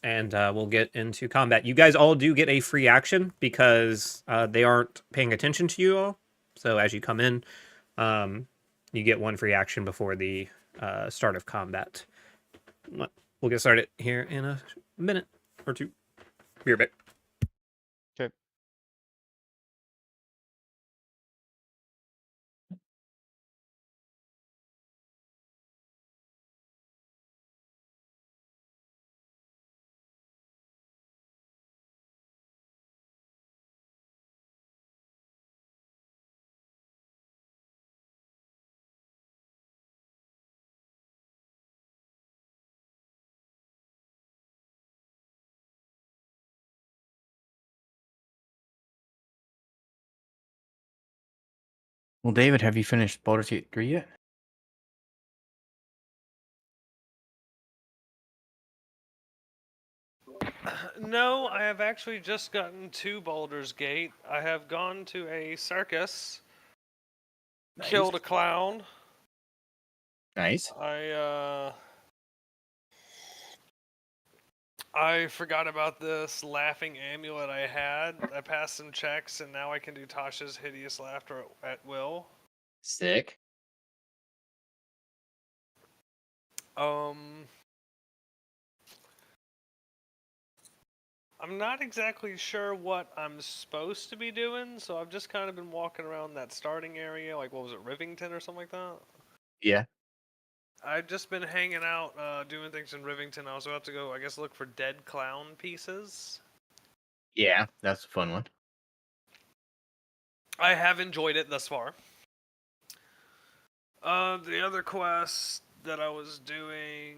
and we'll get into combat. You guys all do get a free action because they aren't paying attention to you all. So as you come in, you get one free action before the start of combat. We'll get started here in a minute or two. Be right back. Okay. Well, David, have you finished Baldur's Gate 3 yet? No, I have actually just gotten to Baldur's Gate. I have gone to a circus, killed a clown. Nice. I forgot about this laughing amulet I had. I passed some checks, and now I can do Tasha's hideous laughter at will. Sick. I'm not exactly sure what I'm supposed to be doing, so I've just kind of been walking around that starting area, like, what was it, Rivington or something like that? Yeah. I've just been hanging out, doing things in Rivington. I was about to go, I guess, look for dead clown pieces. Yeah, that's a fun one. I have enjoyed it thus far. The other quest that I was doing,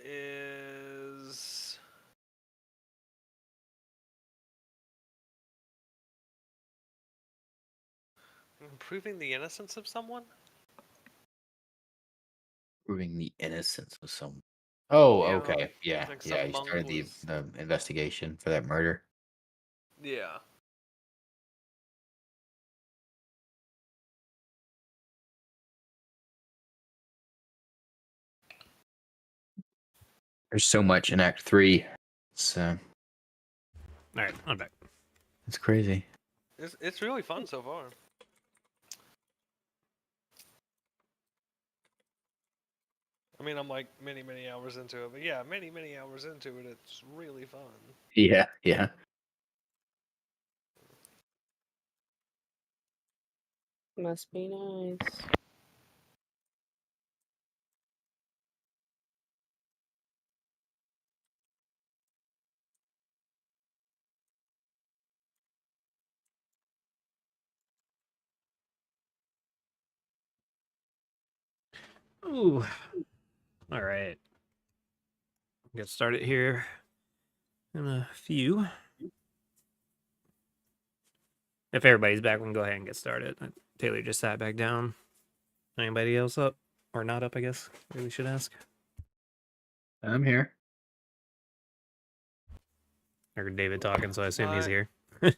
is... improving the innocence of someone? Proving the innocence of someone. Oh, Yeah, okay. Yeah, like yeah. some You monk started was... the investigation for that murder. Yeah. There's so much in Act 3. It's All right, I'm back. it's crazy. It's really fun so far. I mean, I'm like many hours into it, but yeah, many hours into it, it's really fun. Yeah, yeah. Must be nice. Ooh. All right. Get started here in a few. If everybody's back, we can go ahead and get started. Taylor just sat back down. Anybody else up? Or not up, I guess. Maybe we should ask. I'm here. I heard David talking, so I assume he's Hi. here.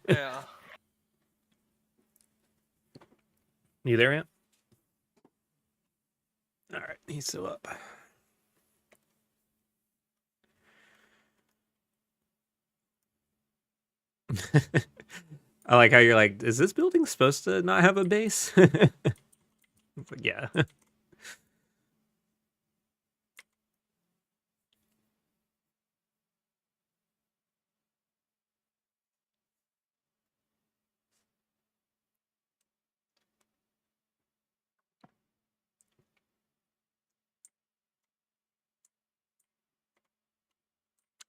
Yeah. You there yet? All right, he's still up. I like how you're like, is this building supposed to not have a base? But yeah.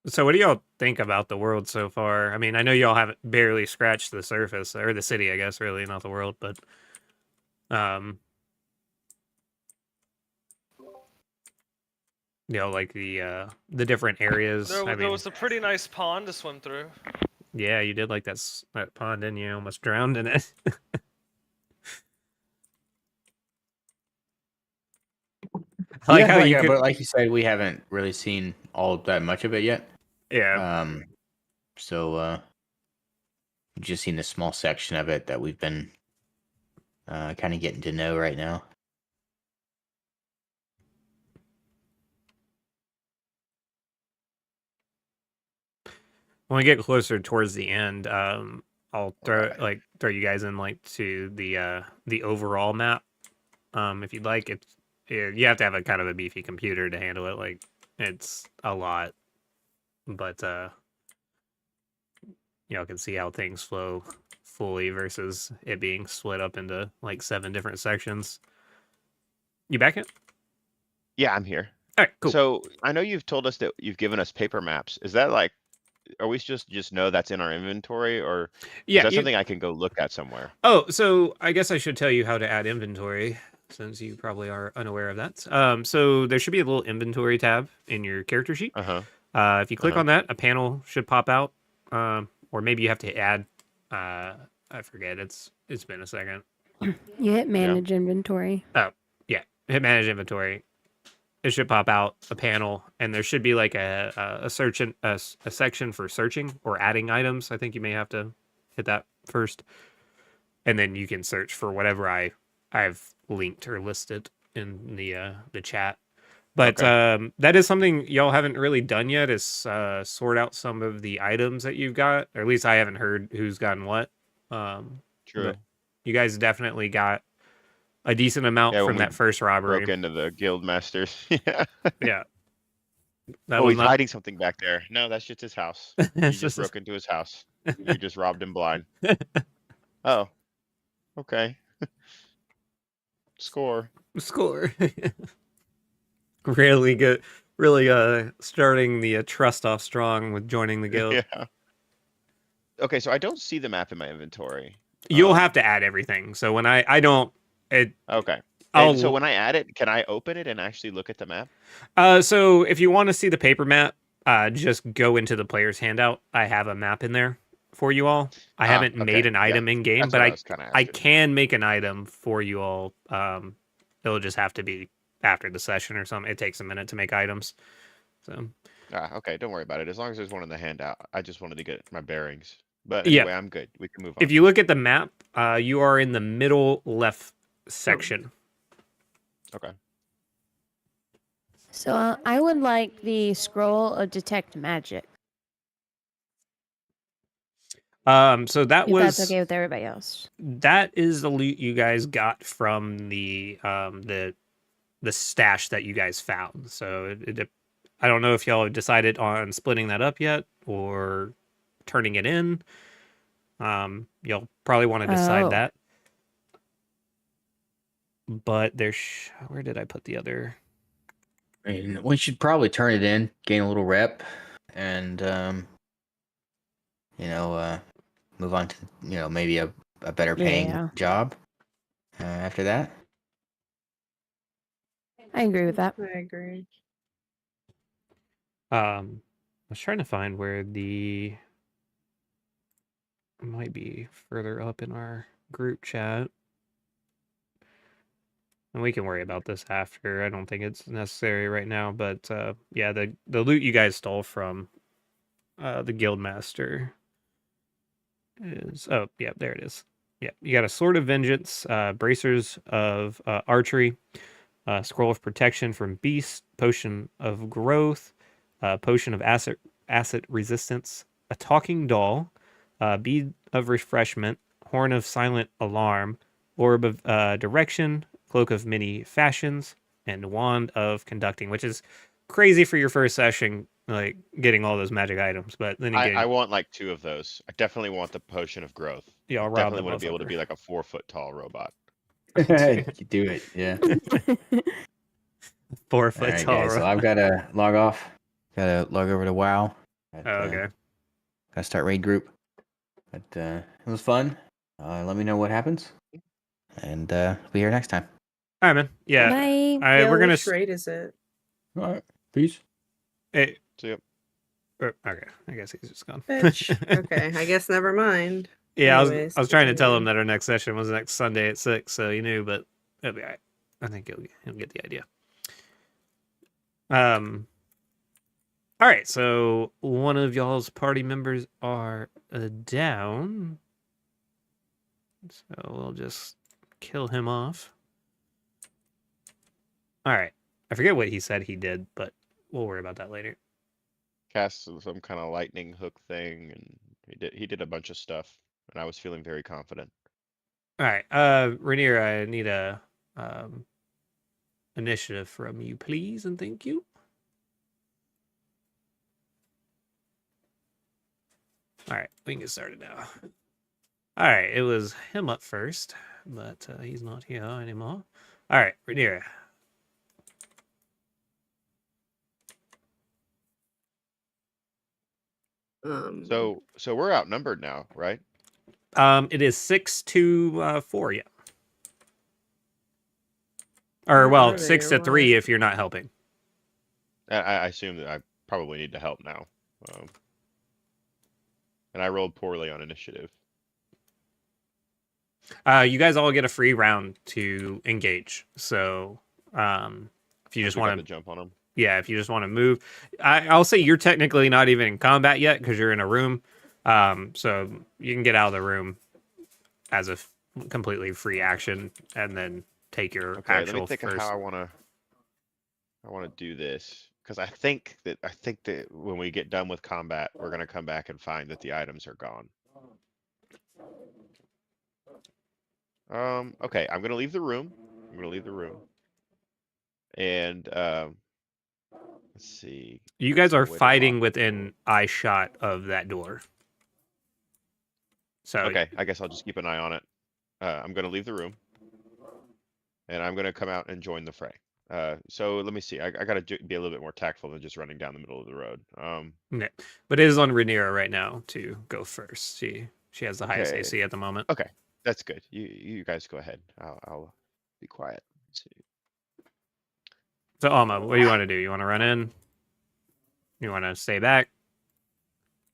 So what do y'all think about the world so far? I mean, I know y'all haven't barely scratched the surface, or the city, I guess, really, not the world, but like the different areas. I There mean, was a pretty nice pond to swim through. yeah, you did like that pond, didn't you? Almost drowned in it. I like how you could, but like you said, we haven't really seen all that much of it yet. yeah. So we've just seen a small section of it that we've been kind of getting to know right now. when we get closer towards the end, I'll throw Alright. throw you guys in like to the overall map. If you'd like, you have to have a kind of a beefy computer to handle it. Like it's a lot, but y'all can see how things flow fully versus it being split up into like 7 different sections. You back it? Yeah, I'm here. All right, cool. So I know you've told us that you've given us paper maps. Is that like, are we just know that's in our inventory, or is Yeah. that something I can go look at somewhere? Oh, so I guess I should tell you how to add inventory since you probably are unaware of that. So there should be a little inventory tab in your character sheet. Uh-huh. If you click Uh-huh. on that, a panel should pop out. Or maybe you have to add. I forget. It's been a second. You hit manage inventory. Yeah, hit manage inventory. It should pop out a panel, and there should be like a section for searching or adding items. I think you may have to hit that first, and then you can search for whatever I've linked or listed in the chat. But that is something y'all haven't really done yet, is sort out some of the items that you've got, or at least I haven't heard who's gotten what. True. But you guys definitely got a decent amount Yeah, when from we that first robbery. broke into the guild masters. Yeah. Yeah. That Oh, was he's hiding something back there. No, that's just his house. You It's just just broke into his house. You just robbed him blind. Oh, okay. Score. score. Really good. Really starting the trust off strong with joining the guild. Yeah. Okay, so I don't see the map in my inventory. You'll have to add everything. So when I don't it Okay. I'll And so when I add it, can I open it and actually look at the map? so if you want to see the paper map, just go into the player's handout. I have a map in there for you all. I haven't made okay. an Yeah, item in game, that's but what I was kinda I asking. can make an item for you all. It'll just have to be after the session or something. It takes a minute to make items. So Okay, don't worry about it. As long as there's one in the handout. I just wanted to get my bearings. But Yeah. anyway, I'm good. We can move on. if you look at the map, you are in the middle left section. Okay. So I would like the scroll of detect magic. So that If was that's okay with everybody else. that is the loot you guys got from the stash that you guys found. So I don't know if y'all have decided on splitting that up yet or turning it in. You'll probably want to decide Oh. that. But where did I put the other? I mean, we should probably turn it in, gain a little rep, and move on to maybe a better paying Yeah. job after that. I agree with that. I agree. I was trying to find where it might be further up in our group chat. And we can worry about this after. I don't think it's necessary right now, but yeah, the loot you guys stole from the guildmaster is there it is. Yeah, you got a sword of vengeance, bracers of archery, scroll of protection from beast, potion of growth, potion of acid resistance, a talking doll, bead of refreshment, horn of silent alarm, orb of direction, cloak of many fashions, and wand of conducting, which is crazy for your first session, like getting all those magic items. But then again, I want like 2 of those. I definitely want the potion of growth. yeah, I'll rob Definitely the want to be able to motherfucker. be like a 4-foot tall robot. You do it, yeah. 4 All foot right, tall. guys. So I've got to log off. Got to log over to WoW. Okay. Got to start raid group. But it was fun. Let me know what happens, and be here next time. All right, man. Yeah. Bye. We're gonna. Which rate is it? All right. Peace. Hey, So yep. okay. I guess he's just gone. Bitch. Okay, I guess never mind. Yeah, Anyways, I was trying to tell him continue. that our next session was next Sunday at 6, so he knew, but it'll be all right. I think he'll get the idea. All right, so one of y'all's party members are down, so we'll just kill him off. All right, I forget what he said he did, but we'll worry about that later. cast some kind of lightning hook thing, and he did a bunch of stuff, and I was feeling very confident. All right, Rainier, I need a initiative from you, please, and thank you. All right, we can get started now. All right, it was him up first, but he's not here anymore. All right, Rainier. So we're outnumbered now, right? It is 6-4, yeah. Where Or well, are they, 6-3 or if you're not helping. I assume that I probably need to help now. And I rolled poorly on initiative. You guys all get a free round to engage. So, if you Since just we got want the to, jump on them. yeah, if you just want to move, I'll say you're technically not even in combat yet because you're in a room. So you can get out of the room as a completely free action and then take your Okay, let me actual think of first. how I wanna do this. Because I think that when we get done with combat, we're gonna come back and find that the items are gone. Okay, I'm gonna leave the room. And let's see. You guys Is there are a way to lock fighting it? within eye shot of that door. So Okay, I guess I'll just keep an eye on it. I'm gonna leave the room. And I'm gonna come out and join the fray. So let me see. I gotta be a little bit more tactful than just running down the middle of the road. yeah. But it is on Rhaenyra right now to go first. She has the highest Okay. AC at the moment. Okay, that's good. You guys go ahead. I'll be quiet. Let's see. So Alma, what do you want to do? You want to run in? You want to stay back?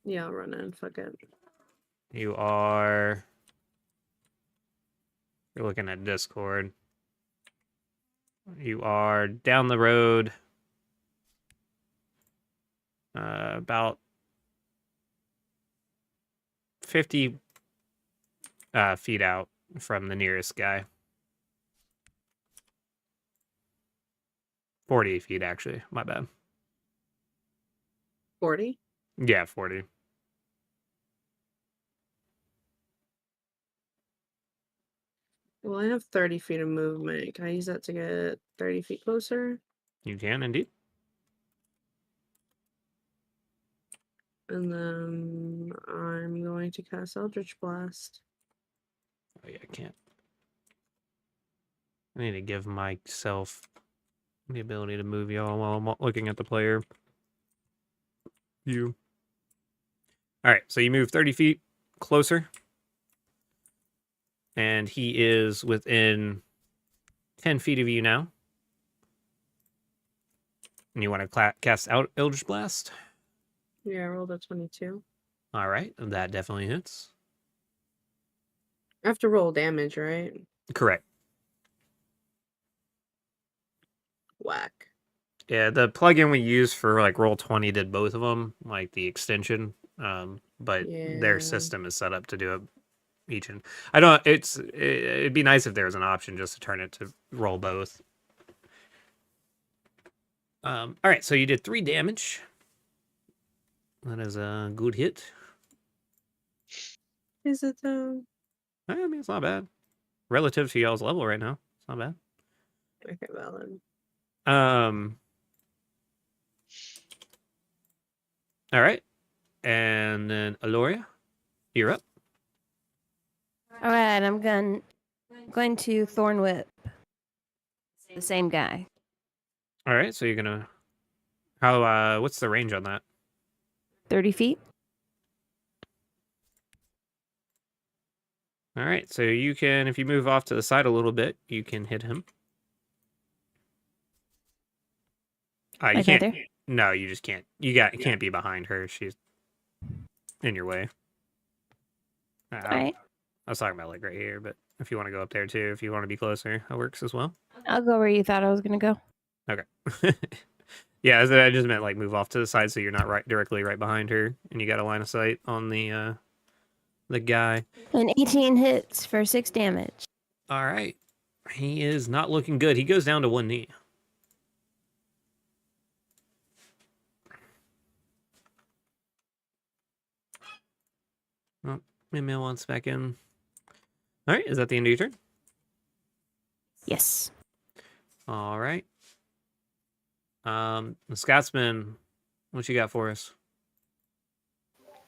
yeah, I'll run in. Fuck it. You're looking at Discord. You are down the road about 50 feet out from the nearest guy. 40 feet, actually. My bad. 40. Yeah, 40. Well, I have 30 feet of movement. Can I use that to get 30 feet closer? You can indeed. And then I'm going to cast Eldritch Blast. Oh, yeah, I can't. I need to give myself the ability to move y'all while I'm looking at the player view. All right, so you move 30 feet closer. And he is within 10 feet of you now. And you want to cast out Eldritch Blast? Yeah, I rolled a 22. All right, that definitely hits. I have to roll damage, right? Correct. Whack. Yeah, the plugin we use for like Roll20 did both of them, like the extension. But their Yeah. system is set up to do it each. And I don't. It'd be nice if there was an option just to turn it to roll both. All right, so you did 3 damage. That is a good hit. Is it though? I mean, it's not bad relative to y'all's level right now. It's not bad. Okay, valid. All right, and then Aloria, you're up. All right, I'm going to Thorn Whip. The same guy. All right, so you're gonna. How? What's the range on that? 30 feet. All right, so you can, if you move off to the side a little bit, you can hit him. You Like can't. right No, you just can't. You can't be behind her. She's in your way. All right, I was talking about like right here, but if you want to go up there too, if you want to be closer, that works as well. I'll go where you thought I was gonna go. Okay. Yeah, I just meant like move off to the side so you're not directly right behind her, and you got a line of sight on the guy. And 18 hits for 6 damage. All right, he is not looking good. He goes down to 1 knee. Windmill wants back in. All right, is that the end of your turn? Yes. All right. The Scotsman, what you got for us?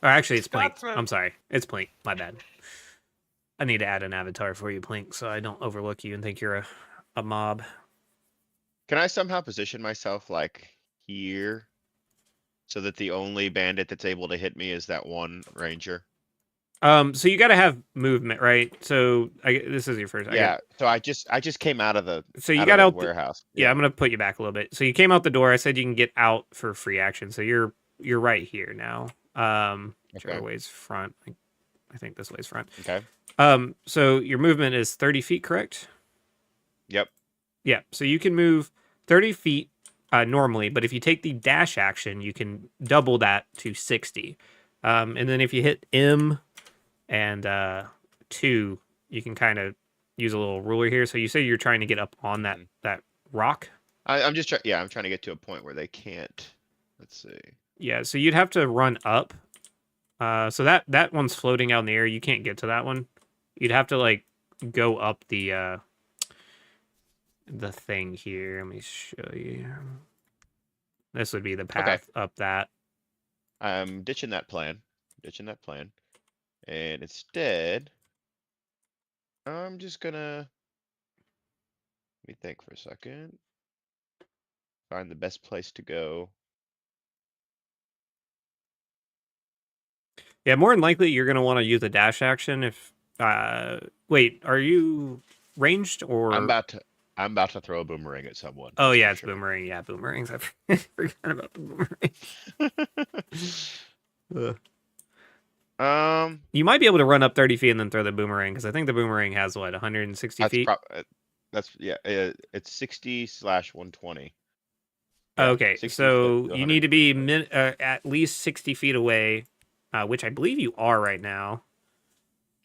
Or actually, it's Plink. Scotsman. I'm sorry, it's Plink. My bad. I need to add an avatar for you, Plink, so I don't overlook you and think you're a mob. Can I somehow position myself like here? So that the only bandit that's able to hit me is that one ranger? So you got to have movement, right? So this is your first. Yeah, so I just came out of the So you out got of the out. warehouse. Yeah, I'm gonna put you back a little bit. So you came out the door. I said you can get out for free action. So you're right here now. Whichever Okay. way's front. I think this way's front. Okay. So your movement is 30 feet, correct? Yep. Yeah. So you can move 30 feet normally, but if you take the dash action, you can double that to 60. And then if you hit M and 2, you can kind of use a little ruler here. So you say you're trying to get up on that rock. I'm just trying. Yeah, I'm trying to get to a point where they can't. Let's see. Yeah. So you'd have to run up. So that one's floating out in the air. You can't get to that one. You'd have to like go up the thing here. Let me show you. This would be the path up that. I'm ditching that plan. And instead, I'm just gonna let me think for a second. Find the best place to go. Yeah, more than likely you're gonna want to use a dash action if wait, are you ranged or I'm about to throw a boomerang at someone. Oh that's yeah, for it's sure. boomerang. Yeah, boomerangs. I forgot about the boomerang. You might be able to run up 30 feet and then throw the boomerang because I think the boomerang has what 160 that's feet. That's yeah. It's 60/120. Yeah, Okay, 60 so to you need to be 120. at least 60 feet away, which I believe you are right now.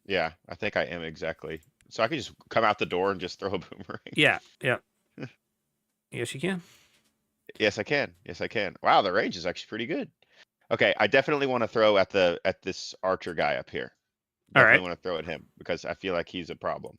Yeah, I think I am exactly. So I can just come out the door and just throw a boomerang. Yeah, yeah. Yes, you can. Yes, I can. Yes, I can. Wow, the range is actually pretty good. Okay, I definitely want to throw at this archer guy up here. All Definitely right. want to throw at him because I feel like he's a problem.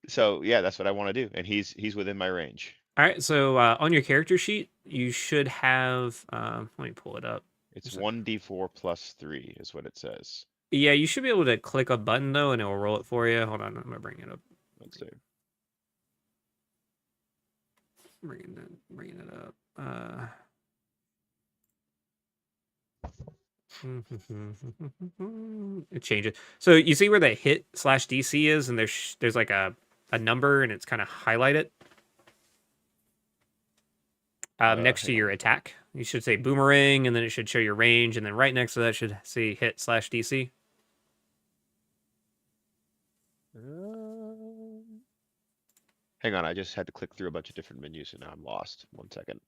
So yeah, that's what I want to do, and he's within my range. All right. So on your character sheet, you should have. Let me pull it up. It's 1d4 plus 3 is what it says. Yeah, you should be able to click a button though, and it will roll it for you. Hold on, I'm gonna bring it up. Let's see. Bringing it up. It changes. So you see where the hit /DC is, and there's like a number, and it's kind of highlighted next to Hang your attack. You should say boomerang, and then it should show your range, and then right next to that should say hit /DC. Hang on, I just had to click through a bunch of different menus, and now I'm lost. 1 second.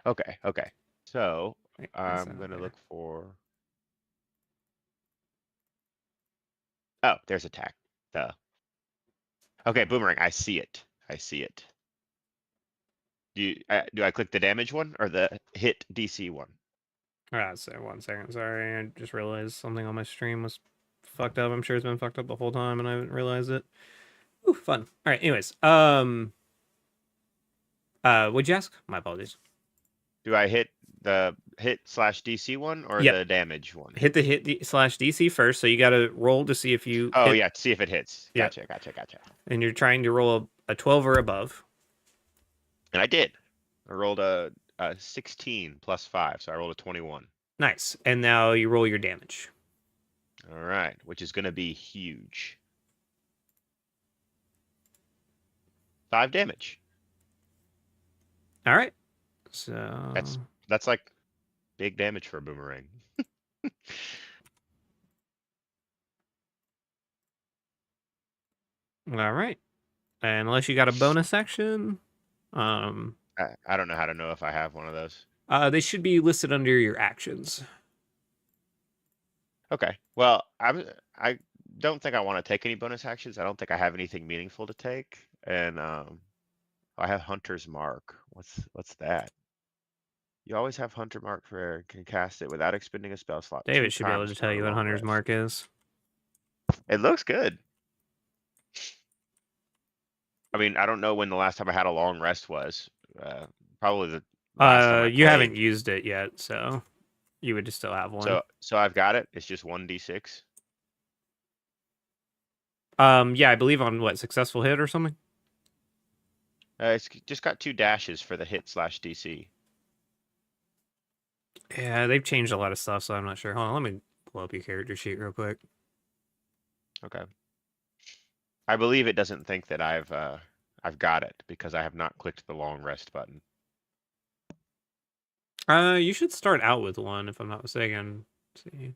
Okay, okay. So Right, I'm gonna look for. Oh, there's attack. Duh. Okay, boomerang. I see it. I see it. Do I click the damage one or the hit DC one? So 1 second. Sorry, I just realized something on my stream was fucked up. I'm sure it's been fucked up the whole time, and I haven't realized it. Ooh, fun. All right. Anyways, what'd you ask? My apologies. Do I hit the hit/DC one or Yep. the damage one? Hit the /DC first, so you got to roll to see if you. Oh hit, yeah, see if it hits. Yep. Gotcha. And you're trying to roll a 12 or above. And I did. I rolled a 16 plus 5, so I rolled a 21. Nice. And now you roll your damage. All right, which is going to be huge. 5 damage. All right. So That's like big damage for a boomerang. all right. And unless you got a bonus action, I don't know how to know if I have one of those. they should be listed under your actions. Okay. Well, I don't think I want to take any bonus actions. I don't think I have anything meaningful to take. And I have Hunter's Mark. What's that? You always have Hunter Mark for air. Can cast it without expending a spell slot. David 2 should be able to times tell during you a what long Hunter's rest. Mark is. It looks good. I mean, I don't know when the last time I had a long rest was. Probably the last time I You haven't played. used it yet, so you would just still have one. So I've got it. It's just 1d6. Yeah, I believe on what, successful hit or something? It's just got 2 dashes for the hit / DC. Yeah, they've changed a lot of stuff, so I'm not sure. Hold on, let me pull up your character sheet real quick. Okay. I believe it doesn't think that I've got it because I have not clicked the long rest button. You should start out with one, if I'm not mistaken. Let's see.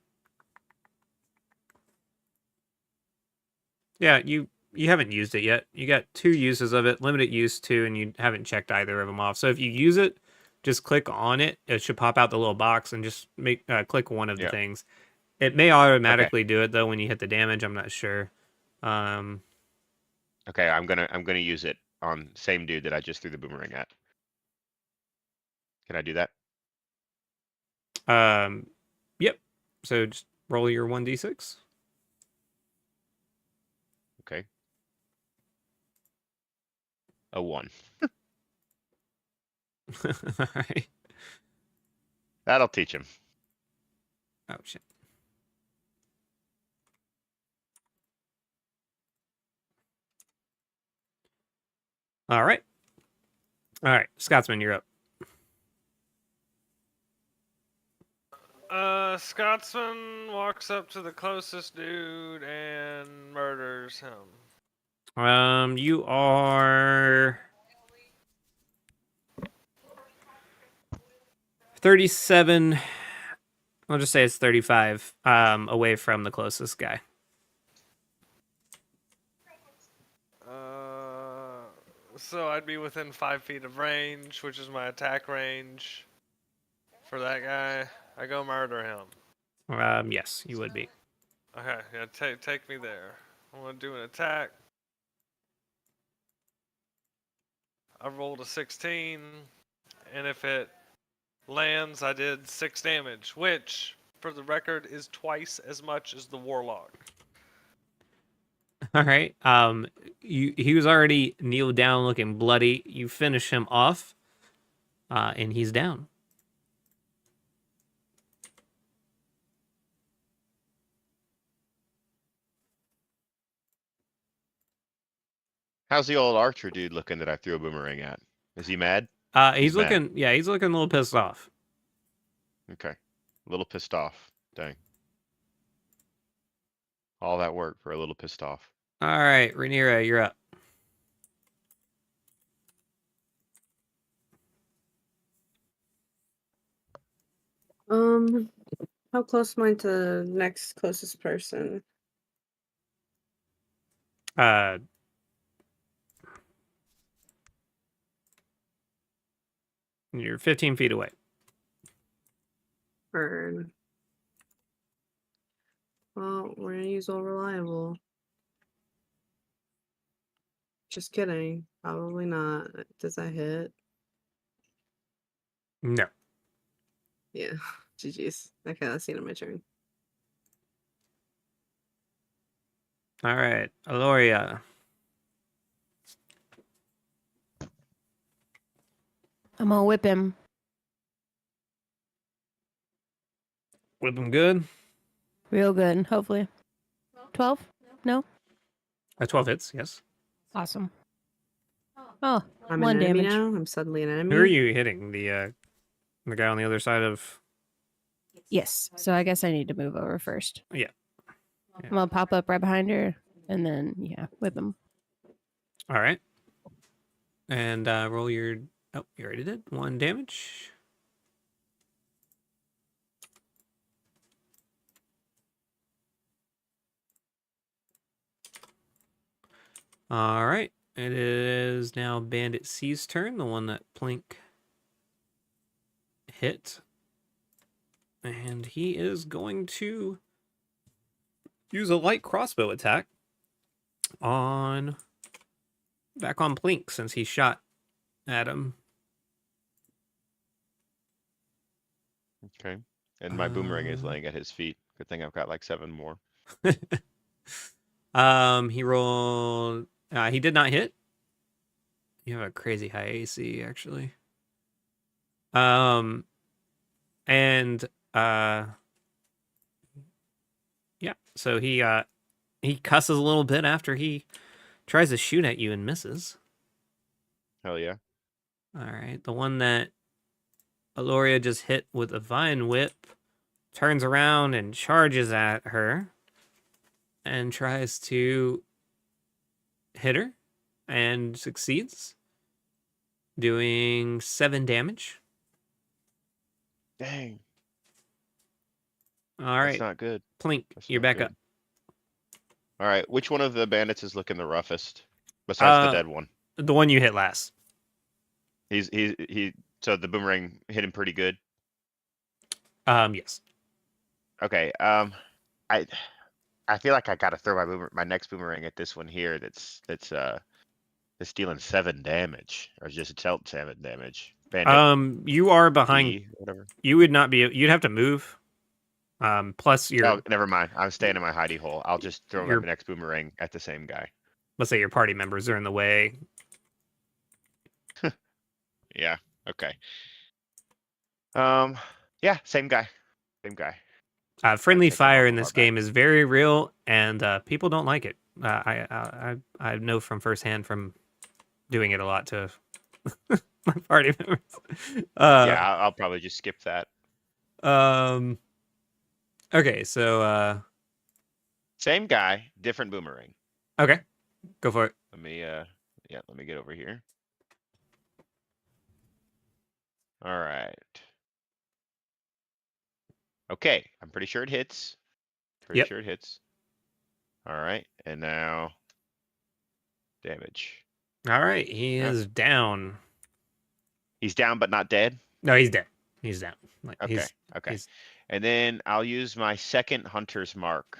Yeah, you haven't used it yet. You got 2 uses of it, limited use 2, and you haven't checked either of them off. So if you use it, just click on it. It should pop out the little box and just click one of the Yeah. things. It may automatically do it though when you hit the damage. I'm not sure. Okay, I'm gonna use it on same dude that I just threw the boomerang at. Can I do that? Yep. So just roll your 1d6. Okay. A 1. All right. That'll teach him. Oh shit. All right. All right, Scotsman, you're up. Scotsman walks up to the closest dude and murders him. You are 37. I'll just say it's 35 away from the closest guy. So I'd be within 5 feet of range, which is my attack range. For that guy, I go murder him. Yes, you would be. Okay, yeah, take me there. I'm gonna do an attack. I rolled a 16, and if it lands, I did 6 damage, which, for the record, is twice as much as the Warlock. All right. He was already kneeled down, looking bloody. You finish him off, and he's down. How's the old archer dude looking that I threw a boomerang at? Is he mad? He's mad. looking. Yeah, he's looking a little pissed off. Okay. A little pissed off. Dang. All that work for a little pissed off. All right, Rhaenyra, you're up. How close am I to the next closest person? You're 15 feet away. Burn. Well, we're gonna use all reliable. Just kidding. Probably not. Does that hit? No. Yeah. GG's. Okay, that's the end of my turn. All right, Aloria. I'm gonna whip him. Whip him good. Real good, hopefully. 12? No? 12 hits, yes. Awesome. Oh, I'm 1 an enemy damage. now. I'm suddenly an enemy. Who are you hitting? The guy on the other side of... Yes, so I guess I need to move over first. Yeah. I'm gonna pop up right behind her, and then, yeah, whip him. All right. And roll your... Oh, you already did. 1 damage. All right. It is now Bandit C's turn, the one that Plink hit. And he is going to use a light crossbow attack on back on Plink since he shot at him. Okay. And my boomerang is laying at his feet. Good thing I've got like 7 more. He rolled. He did not hit. You have a crazy high AC, actually. And yeah. So he cusses a little bit after he tries to shoot at you and misses. Hell yeah. All right, the one that Aloria just hit with a vine whip turns around and charges at her and tries to hit her and succeeds, doing 7 damage. Dang. All That's right, not good. Plink, That's you're not back good. up. All right. Which one of the bandits is looking the roughest? Besides the dead one. The one you hit last. So the boomerang hit him pretty good. Yes. Okay. I feel like I gotta throw my next boomerang at this one here. That's dealing 7 damage, or just dealt 7 damage. Bandit You are behind. D, whatever. You would not be. You'd have to move. Plus your. Oh, never mind. I'm staying in my hidey hole. I'll just throw Your- my next boomerang at the same guy. Let's say your party members are in the way. Yeah. Okay. Yeah. Same guy. Same guy. Friendly take him fire off in of this our back. game is very real, and people don't like it. I know from firsthand from doing it a lot to my party members. Yeah. I'll probably just skip that. Okay, so Same guy, different boomerang. okay, go for it. Let me let me get over here. All right. Okay, I'm pretty sure it hits. Pretty Yep. sure it hits. All right, and now damage. All right, he Yeah. is down. He's down but not dead. No, he's dead. He's down. Like Okay, okay. he's- And then I'll use my second hunter's mark.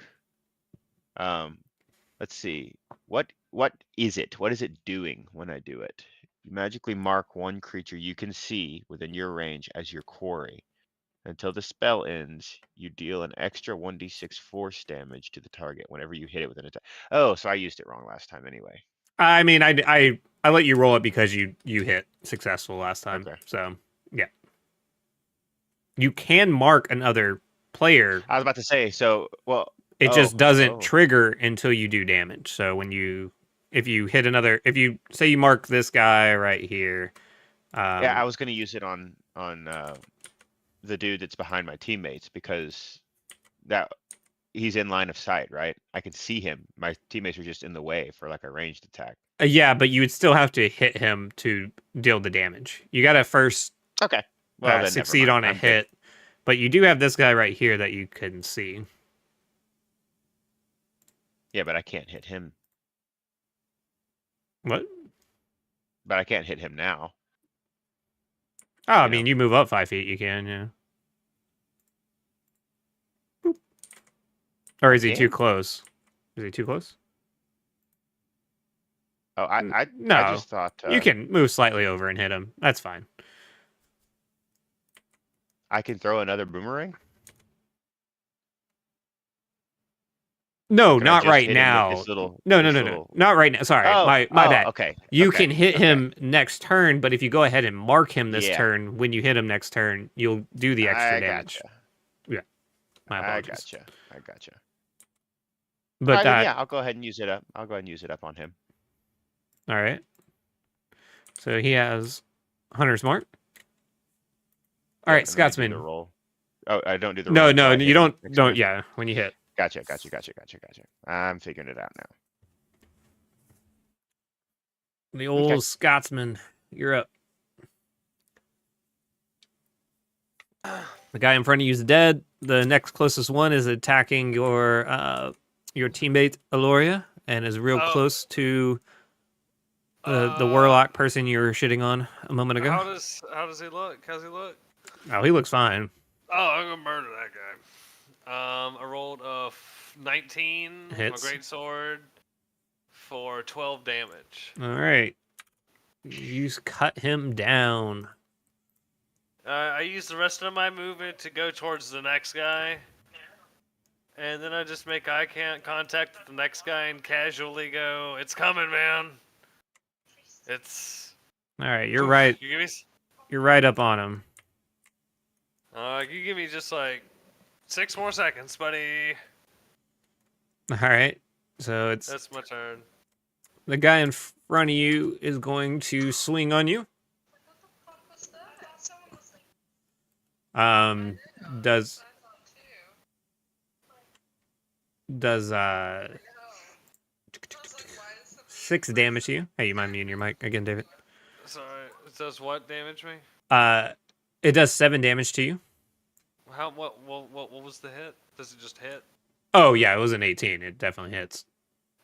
Let's see. What is it? What is it doing when I do it? You magically mark one creature you can see within your range as your quarry. Until the spell ends, you deal an extra 1d6 force damage to the target whenever you hit it with an attack. Oh, so I used it wrong last time anyway. I mean, I let you roll it because you hit successful last time. Okay. So yeah, you can mark another player. I was about to say, so, well, It just doesn't oh. trigger until you do damage. So when if you hit another, if you say you mark this guy right here. Yeah, I was going to use it on the dude that's behind my teammates because that he's in line of sight, right? I can see him. My teammates are just in the way for like a ranged attack. Yeah, but you would still have to hit him to deal the damage. You got to first Okay. Well, then never succeed mind. on a I'm good. hit. But you do have this guy right here that you couldn't see. Yeah, but I can't hit him. What? But I can't hit him now. Oh, I You mean, know. you move up 5 feet, you can, yeah. Boop. Or is he too can? close? Is he too close? Oh, I No, just thought you can move slightly over and hit him. That's fine. I can throw another boomerang. No, Can I not just right hit him with now. this little- No, this no, little- not right now. Sorry, Oh, my bad. Okay. You okay, can hit okay. him next turn, but if you go ahead and mark him this Yeah. turn, when you hit him next turn, you'll do the extra I damage. gotcha. My I apologies. gotcha. But Alright, then, yeah, I'll go ahead and use it up. I'll go ahead and use it up on him. all right. So he has Hunter's Mark. All Yeah, right, and then I do Scotsman. the roll. Oh, I don't do the No, roll. no, until I you hit him don't. next Don't. turn? Yeah, when you hit. Gotcha. I'm figuring it out now. The old Scotsman. You're up. The guy in front of you is dead. The next closest one is attacking your teammate Aloria and is real Oh. close to the warlock person you were shitting on a moment ago. How does he look? How's he look? Oh, he looks fine. Oh, I'm gonna murder that guy. I rolled a 19 with my Hits. great sword, for 12 damage. All right. You cut him down. I use the rest of my movement to go towards the next guy. And then I just make eye contact with the next guy and casually go, "It's coming, man. It's." All right, you're Oof, right. You give me. You're right up on him. You give me just like 6 more seconds, buddy. All right. So it's That's my turn. the guy in front of you is going to swing on you. Does 6 damage to you. Hey, you mind muting your mic again, David? Sorry, it does what damage me? It does 7 damage to you. What was the hit? Does it just hit? Oh yeah, it was an 18. It definitely hits.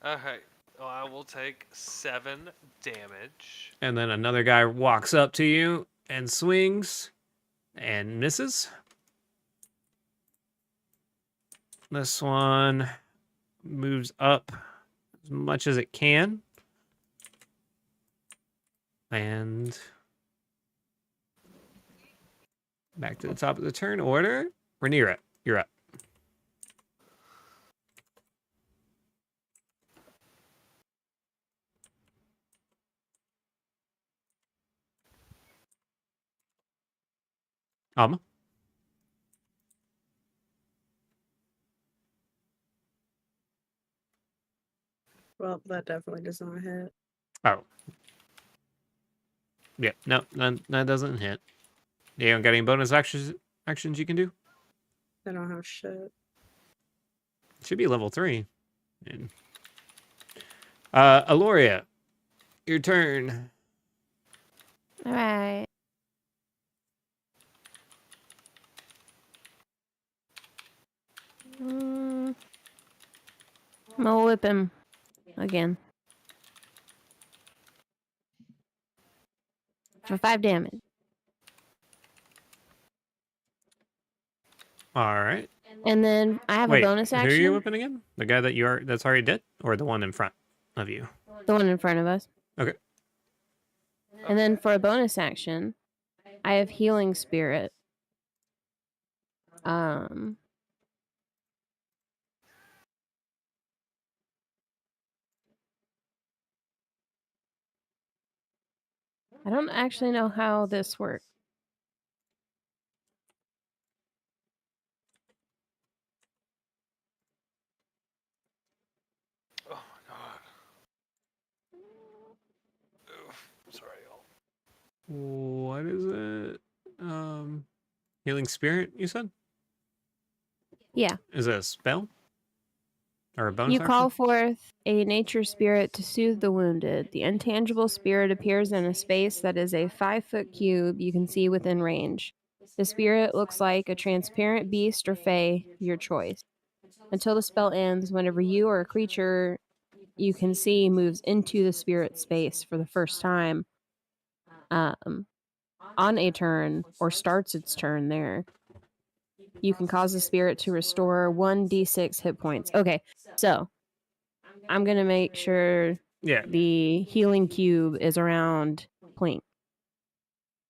Okay. Well, I will take 7 damage. And then another guy walks up to you and swings and misses. This one moves up as much as it can. And back to the top of the turn order. Rhaenyra, you're up. Alma? Well, that definitely does not hit. Oh. Yeah, no, that doesn't hit. You don't got any bonus actions you can do? I don't have shit. Should be level 3. And, Aloria, your turn. All right. I'm gonna whip him again for 5 damage. All right. And then I have Wait, a bonus who are you action. whipping again? The guy that's already dead, or the one in front of you? The one in front of us. Okay. And then for a bonus action, I have healing spirit. I don't actually know how this works. Oh my god. Oof. Sorry, y'all. What is it? Healing spirit, you said? Yeah. Is it a spell? Or a bonus You action? call forth a nature spirit to soothe the wounded. The intangible spirit appears in a space that is a 5-foot cube you can see within range. The spirit looks like a transparent beast or fae, your choice. Until the spell ends, whenever you or a creature you can see moves into the spirit space for the first time on a turn or starts its turn there, you can cause the spirit to restore 1d6 hit points. Okay, so I'm going to make sure Yeah. the healing cube is around Plink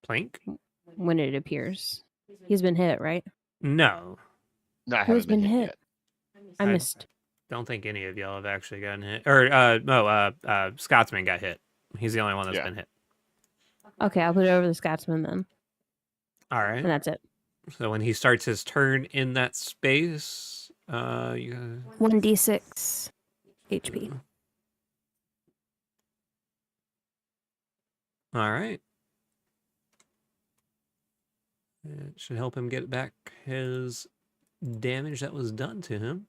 Plank? when it appears. He's been hit, right? No. No, I Who's haven't been been hit hit? yet. I I- missed. Don't think any of y'all have actually gotten hit. Or, Scotsman got hit. He's the only one that's Yeah. been hit. Okay, I'll put it over the Scotsman then. All right. And that's it. So when he starts his turn in that space, you 1d6 HP. All right. It should help him get back his damage that was done to him.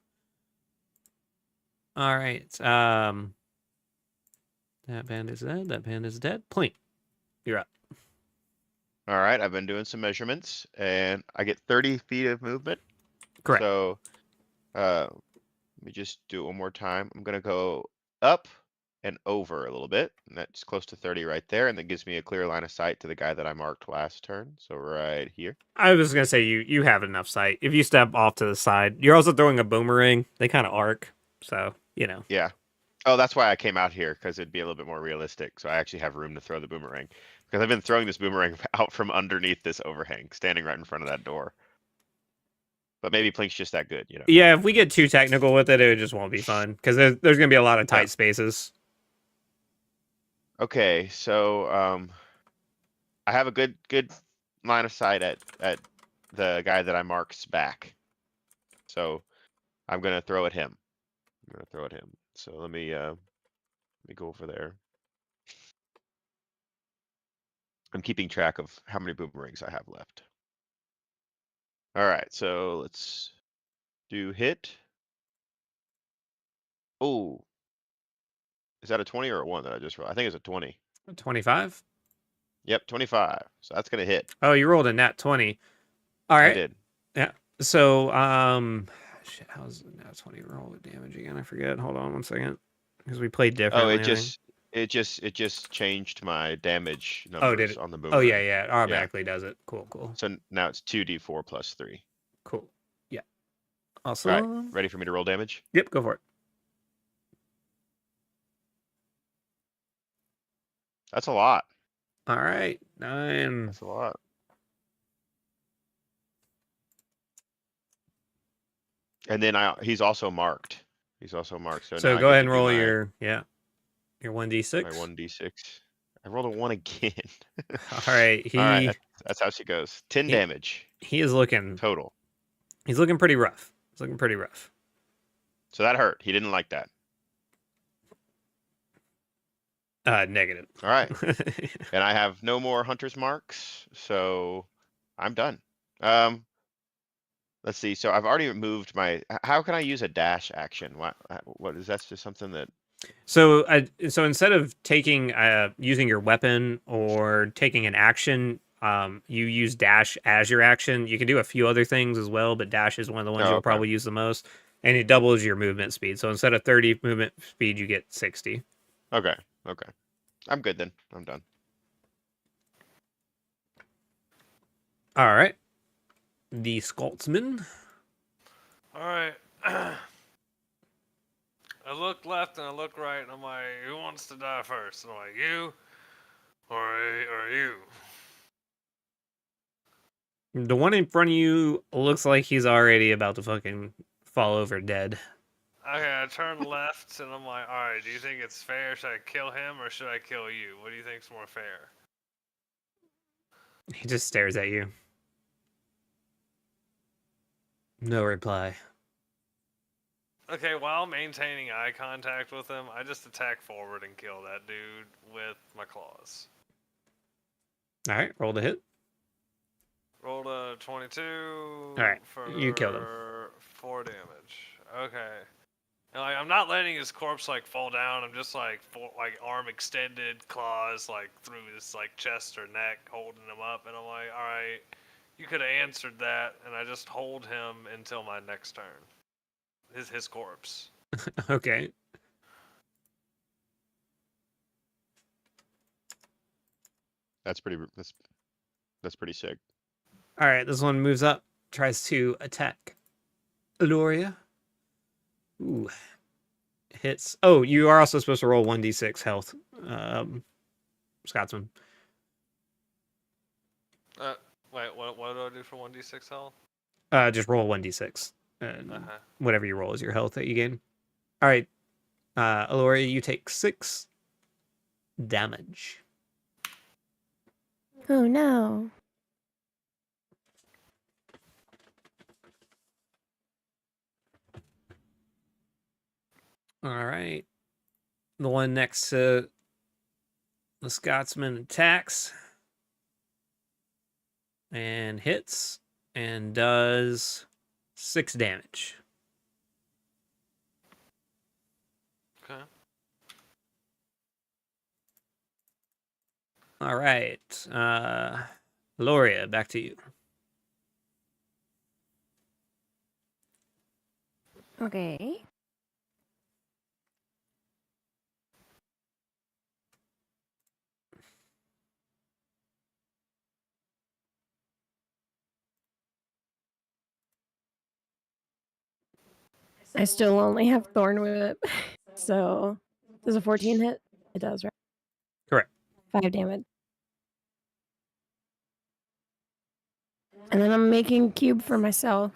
All right. That band is dead. That band is dead. Plink, you're up. All right, I've been doing some measurements, and I get 30 feet of movement. Correct. So, let me just do it one more time. I'm gonna go up and over a little bit, and that's close to 30 right there, and that gives me a clear line of sight to the guy that I marked last turn. So right here. I was gonna say you have enough sight. If you step off to the side, you're also throwing a boomerang. They kind of arc, so you know. Yeah. Oh, that's why I came out here, because it'd be a little bit more realistic. So I actually have room to throw the boomerang. Because I've been throwing this boomerang out from underneath this overhang, standing right in front of that door. But maybe Plink's just that good, you know? Yeah, if we get too technical with it, it just won't be fun because there's going to be a lot of tight Yeah. spaces. Okay, so I have a good line of sight at the guy that I mark's back. So I'm gonna throw at him. So let me go over there. I'm keeping track of how many boomerangs I have left. All right, so let's do hit. Oh, is that a 20 or a 1 that I just rolled? I think it's a 20. 25. Yep, 25. So that's gonna hit. Oh, you rolled a nat 20. All I right. did. Yeah. So shit. How's the nat 20 roll with damage again? I forget. Hold on 1 second because we played Oh, differently. it just changed my damage Oh, did numbers it? on the Oh yeah, boomerang. yeah. It automatically does it. Cool, cool, So now it's 2d4 plus 3. cool. Yeah. All Awesome. right, ready for me to roll damage? Yep. Go for it. That's a lot. All right. 9. That's a lot. And then he's also marked. So So now I go get ahead to and do roll my your 1d6. 1d6. I rolled a 1 again. All right. All right, that's how she goes. 10 damage He is looking. total. He's looking pretty rough. So that hurt. He didn't like that. Negative. All right. And I have no more hunter's marks, so I'm done. Let's see. So I've already moved my. How can I use a dash action? What is that? Just something that. So instead of taking using your weapon or taking an action, you use dash as your action. You can do a few other things as well, but dash is one of the ones Oh, you'll okay. probably use the most, and it doubles your movement speed. So instead of 30 movement speed, you get 60. Okay. I'm good then. I'm done. All right. The Scotsman. All right. I look left and I look right, and I'm like, who wants to die first? And I'm like, you or you? The one in front of you looks like he's already about to fucking fall over dead. Okay, I turn left and I'm like, all right, do you think it's fair? Should I kill him or should I kill you? What do you think's more fair? He just stares at you. No reply. Okay, while maintaining eye contact with him, I just attack forward and kill that dude with my claws. All right, roll to hit. Rolled a 22. Alright, for you killed him. 4 damage. Okay. And like, I'm not letting his corpse like fall down. I'm just like arm extended, claws like through his like chest or neck, holding him up. And I'm like, all right, you could have answered that, and I just hold him until my next turn. His corpse. Okay. That's pretty sick. All right, this one moves up, tries to attack Eloria. Ooh. Hits. Oh, you are also supposed to roll 1d6 health, Scotsman. Wait, what do I do for 1d6 health? Just roll 1d6. And Uh-huh. whatever you roll is your health that you gain. All right, Eloria, you take 6 damage. Oh no. All right. The one next to the Scotsman attacks and hits and does 6 damage. Okay. All right. Loria, back to you. Okay. I still only have Thorn Whip, so Does a 14 hit? It does, right? Correct. 5 damage. And then I'm making a cube for myself.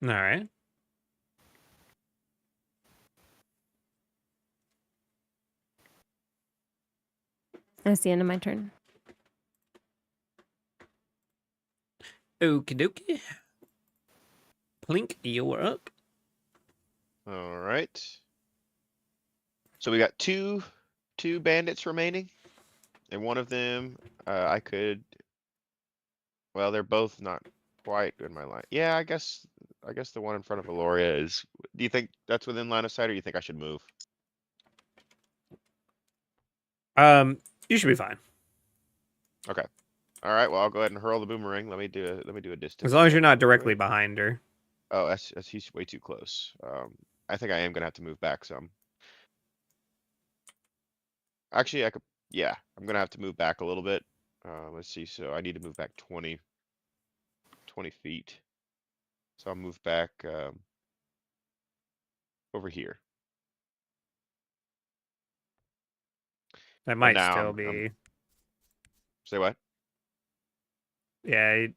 All right. That's the end of my turn. Okie dokie. Plink, you're up. All right. So we got two bandits remaining, and one of them I could. Well, they're both not quite in my line. Yeah, I guess the one in front of Valoria is. Do you think that's within line of sight, or you think I should move? You should be fine. Okay. All right. Well, I'll go ahead and hurl the boomerang. Let me do a distance. As long as you're check not real directly quick. behind her. Oh, that's he's way too close. I think I am gonna have to move back some. Actually, I could. Yeah, I'm gonna have to move back a little bit. Let's see. So I need to move back 20 feet. So I'll move back over here. That And might now still I'm be. say what? Yeah,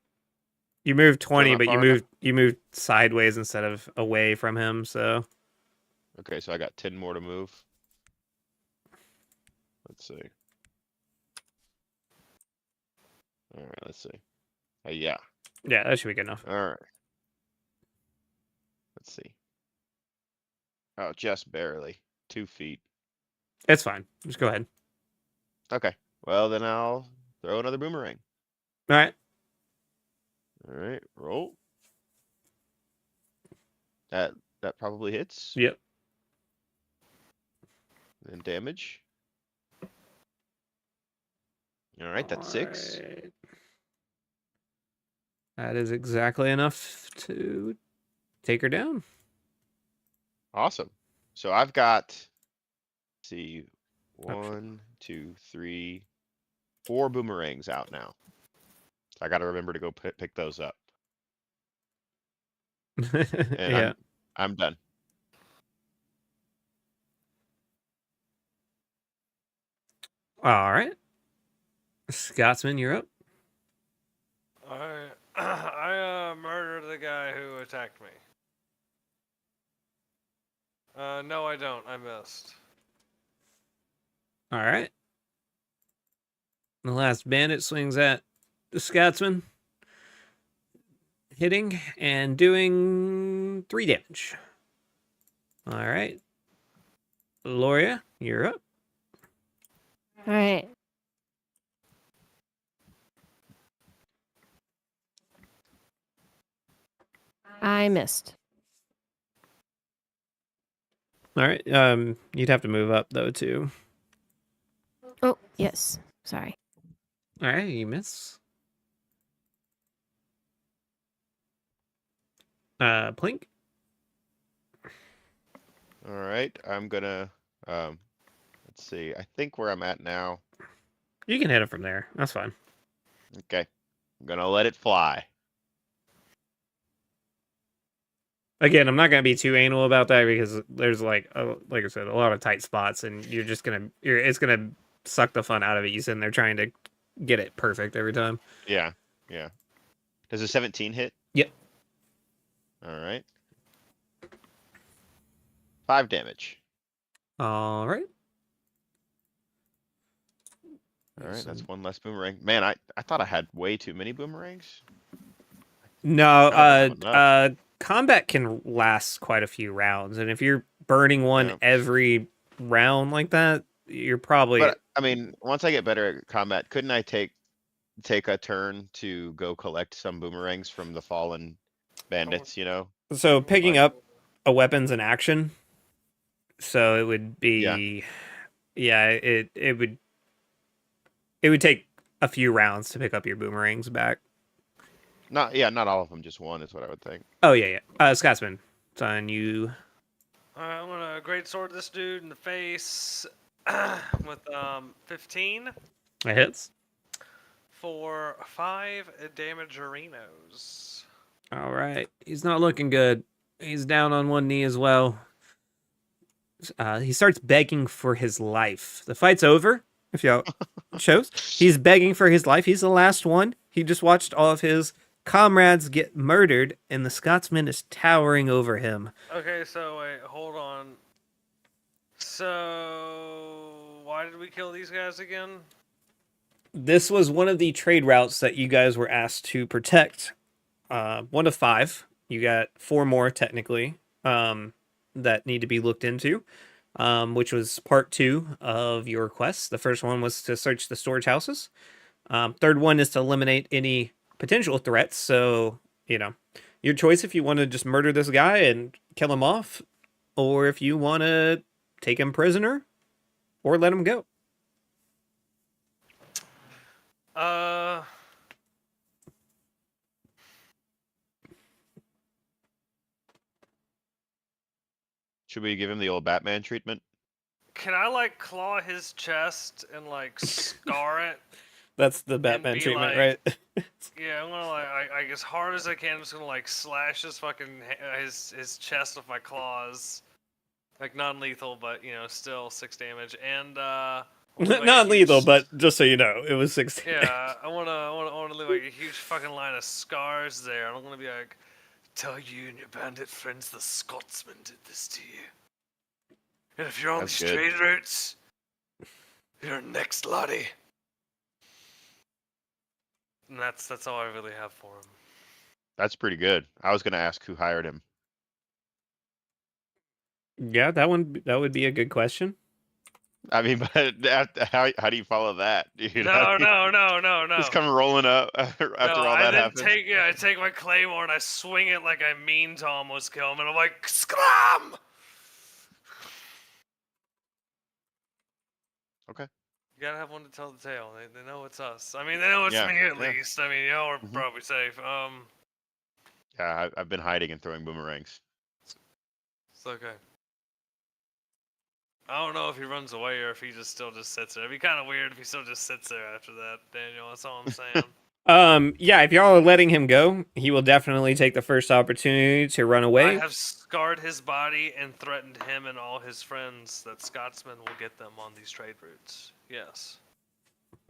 you moved Still 20, not but far enough? you moved sideways instead of away from him. So Okay, so I got 10 more to move. Let's see. All right, let's see. Yeah. yeah, that should be good enough. All right. Let's see. Oh, just barely 2 feet. It's fine. Just go ahead. Okay. Well, then I'll throw another boomerang. All right. All right, roll. That probably hits. Yep. And damage. All right, that's 6. Alright. That is exactly enough to take her down. Awesome. So I've got, let's see, Oh, 1, 2, 3, 4 boomerangs out now. So I got to remember to go pick those up. And yeah. I'm done. All right. Scotsman, you're up. I murdered the guy who attacked me. No, I don't. I missed. All right. The last bandit swings at the Scotsman, hitting and doing 3 damage. All right. Loria, you're up. All right. I missed. All right. You'd have to move up though too. Oh, yes. Sorry. All right, you miss. Plink. All right, I'm gonna, let's see. I think where I'm at now. You can hit it from there. That's fine. Okay. I'm gonna let it fly. Again, I'm not gonna be too anal about that because there's like I said, a lot of tight spots, and it's gonna suck the fun out of it. You sitting there trying to get it perfect every time. Yeah. Does a 17 hit? Yep. All right. 5 damage. All right. All right, that's one less boomerang. Man, I thought I had way too many boomerangs. No, I don't have enough. combat can last quite a few rounds, and if you're burning one Yeah. every round like that, you're probably. But I mean, once I get better at combat, couldn't I take a turn to go collect some boomerangs from the fallen bandits, you know? So picking Like- up a weapon's an action. So it would be, it would take a few rounds to pick up your boomerangs back. Not all of them, just one is what I would think. Oh yeah. Scotsman, it's on you. Alright, I'm gonna great sword this dude in the face with 15. It hits. for 5 damagerinos. All right. He's not looking good. He's down on one knee as well. He starts begging for his life. The fight's over, if y'all chose. He's begging for his life. He's the last one. He just watched all of his comrades get murdered, and the Scotsman is towering over him. Okay, so wait, hold on. So, why did we kill these guys again? This was one of the trade routes that you guys were asked to protect. 1 of 5. You got 4 more, technically, that need to be looked into, which was part 2 of your quest. The first one was to search the storage houses. Third one is to eliminate any potential threats. So, your choice if you want to just murder this guy and kill him off, or if you want to take him prisoner or let him go. Should we give him the old Batman treatment? Can I like claw his chest and like scar it? That's the Batman be treatment, like- right? Yeah, I'm gonna like as hard as I can. I'm just gonna like slash his fucking his chest with my claws, like non-lethal, but still 6 damage. And Not lethal, but just so you know, it was 16. yeah, I wanna leave like a huge fucking line of scars there. I'm gonna be like, tell you and your bandit friends the Scotsman did this to you. And if you're on That's these good. trade routes, you're next, laddie. And that's all I really have for him. That's pretty good. I was going to ask who hired him. Yeah, that would be a good question. I mean, but how do you follow that? No. Just come rolling up after all that happened. I take my claymore and I swing it like I mean to almost kill him, and I'm like, scram! Okay. You gotta have one to tell the tale. They know it's us. I mean, they know it's Yeah, me at yeah. least. I mean, y'all are Mhm. probably safe. Yeah, I've been hiding and throwing boomerangs. It's okay. I don't know if he runs away or if he just still sits there. It'd be kind of weird if he still just sits there after that, Daniel. That's all I'm saying. Yeah, if y'all are letting him go, he will definitely take the first opportunity to run I away. have scarred his body and threatened him and all his friends that Scotsmen will get them on these trade routes. Yes.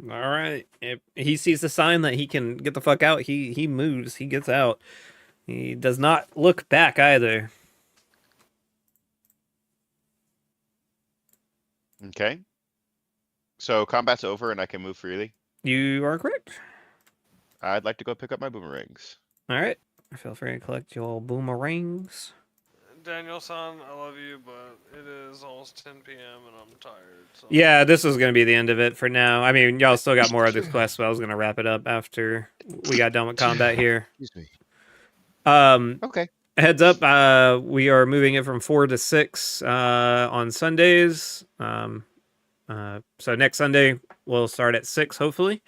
All right. If he sees the sign that he can get the fuck out, he moves. He gets out. He does not look back either. Okay. So combat's over and I can move freely. You are correct. I'd like to go pick up my boomerangs. All right. Feel free to collect your boomerangs. Daniel-san, I love you, but it is almost 10 p.m. and I'm tired. So. Yeah, this was going to be the end of it for now. I mean, y'all still got more of this quest, but I was going to wrap it up after we got done with combat here. Excuse me. Okay. Okay. Heads up, we are moving it from 4 to 6 on Sundays. So next Sunday we'll start at 6, hopefully.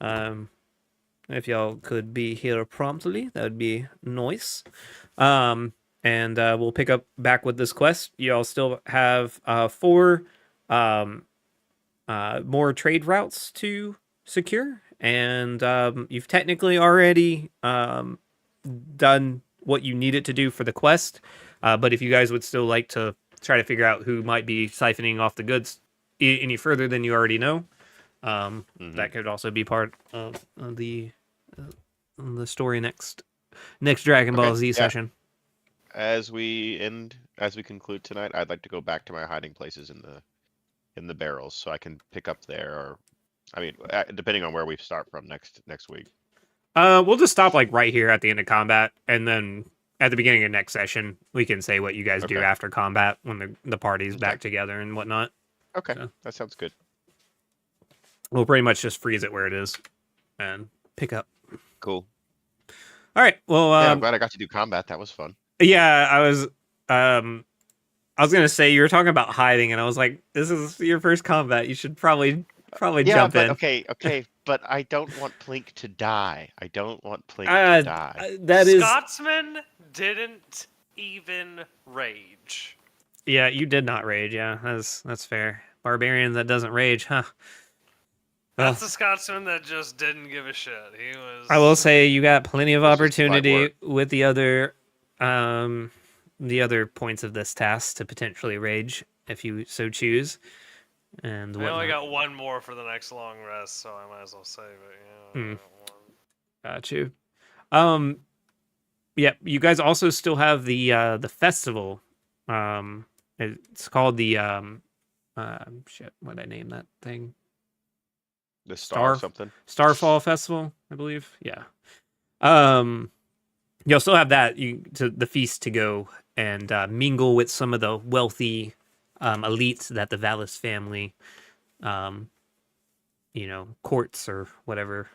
If y'all could be here promptly, that would be nice. And we'll pick up back with this quest. Y'all still have 4 more trade routes to secure, and you've technically already done what you needed to do for the quest. But if you guys would still like to try to figure out who might be siphoning off the goods any further than you already know, that could also be part of the story next Dragon Ball Z session. As we conclude tonight, I'd like to go back to my hiding places in the barrels so I can pick up there, or I mean, depending on where we start from next week. We'll just stop like right here at the end of combat, and then at the beginning of next session, we can say what you guys do Okay. after combat when the party's back together and whatnot. Okay, So. that sounds good. We'll pretty much just freeze it where it is and pick up. Cool. All right. Well, Yeah, I'm glad I got to do combat. That was fun. yeah, I was gonna say you were talking about hiding, and I was like, this is your first combat. You should probably jump in. Okay, but I don't want Plink to die. I don't want Plink to die. That is. Scotsman didn't even rage. Yeah, you did not rage. Yeah, that's fair. Barbarian that doesn't rage, huh? Well, That's the Scotsman that just didn't give a shit. He was. I will say you got plenty of It was just light opportunity work. with the other points of this task to potentially rage if you so choose. And I only whatnot. got one more for the next long rest, so I might as well save it. Yeah, I Hmm. got one. Got you. Yeah, you guys also still have the festival. It's called the shit. What did I name that thing? The star Star something. Starfall Festival, I believe. Yeah. Um, you'll still have that to the feast to go and mingle with some of the wealthy elites that the Valis family, um, courts or whatever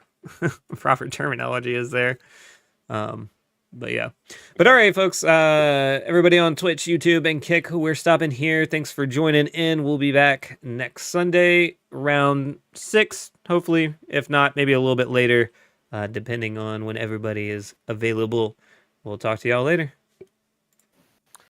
proper terminology is there. But yeah. But all right, folks. Everybody on Twitch, YouTube, and Kick, we're stopping here. Thanks for joining in. We'll be back next Sunday around 6, hopefully. If not, maybe a little bit later, depending on when everybody is available. We'll talk to y'all later.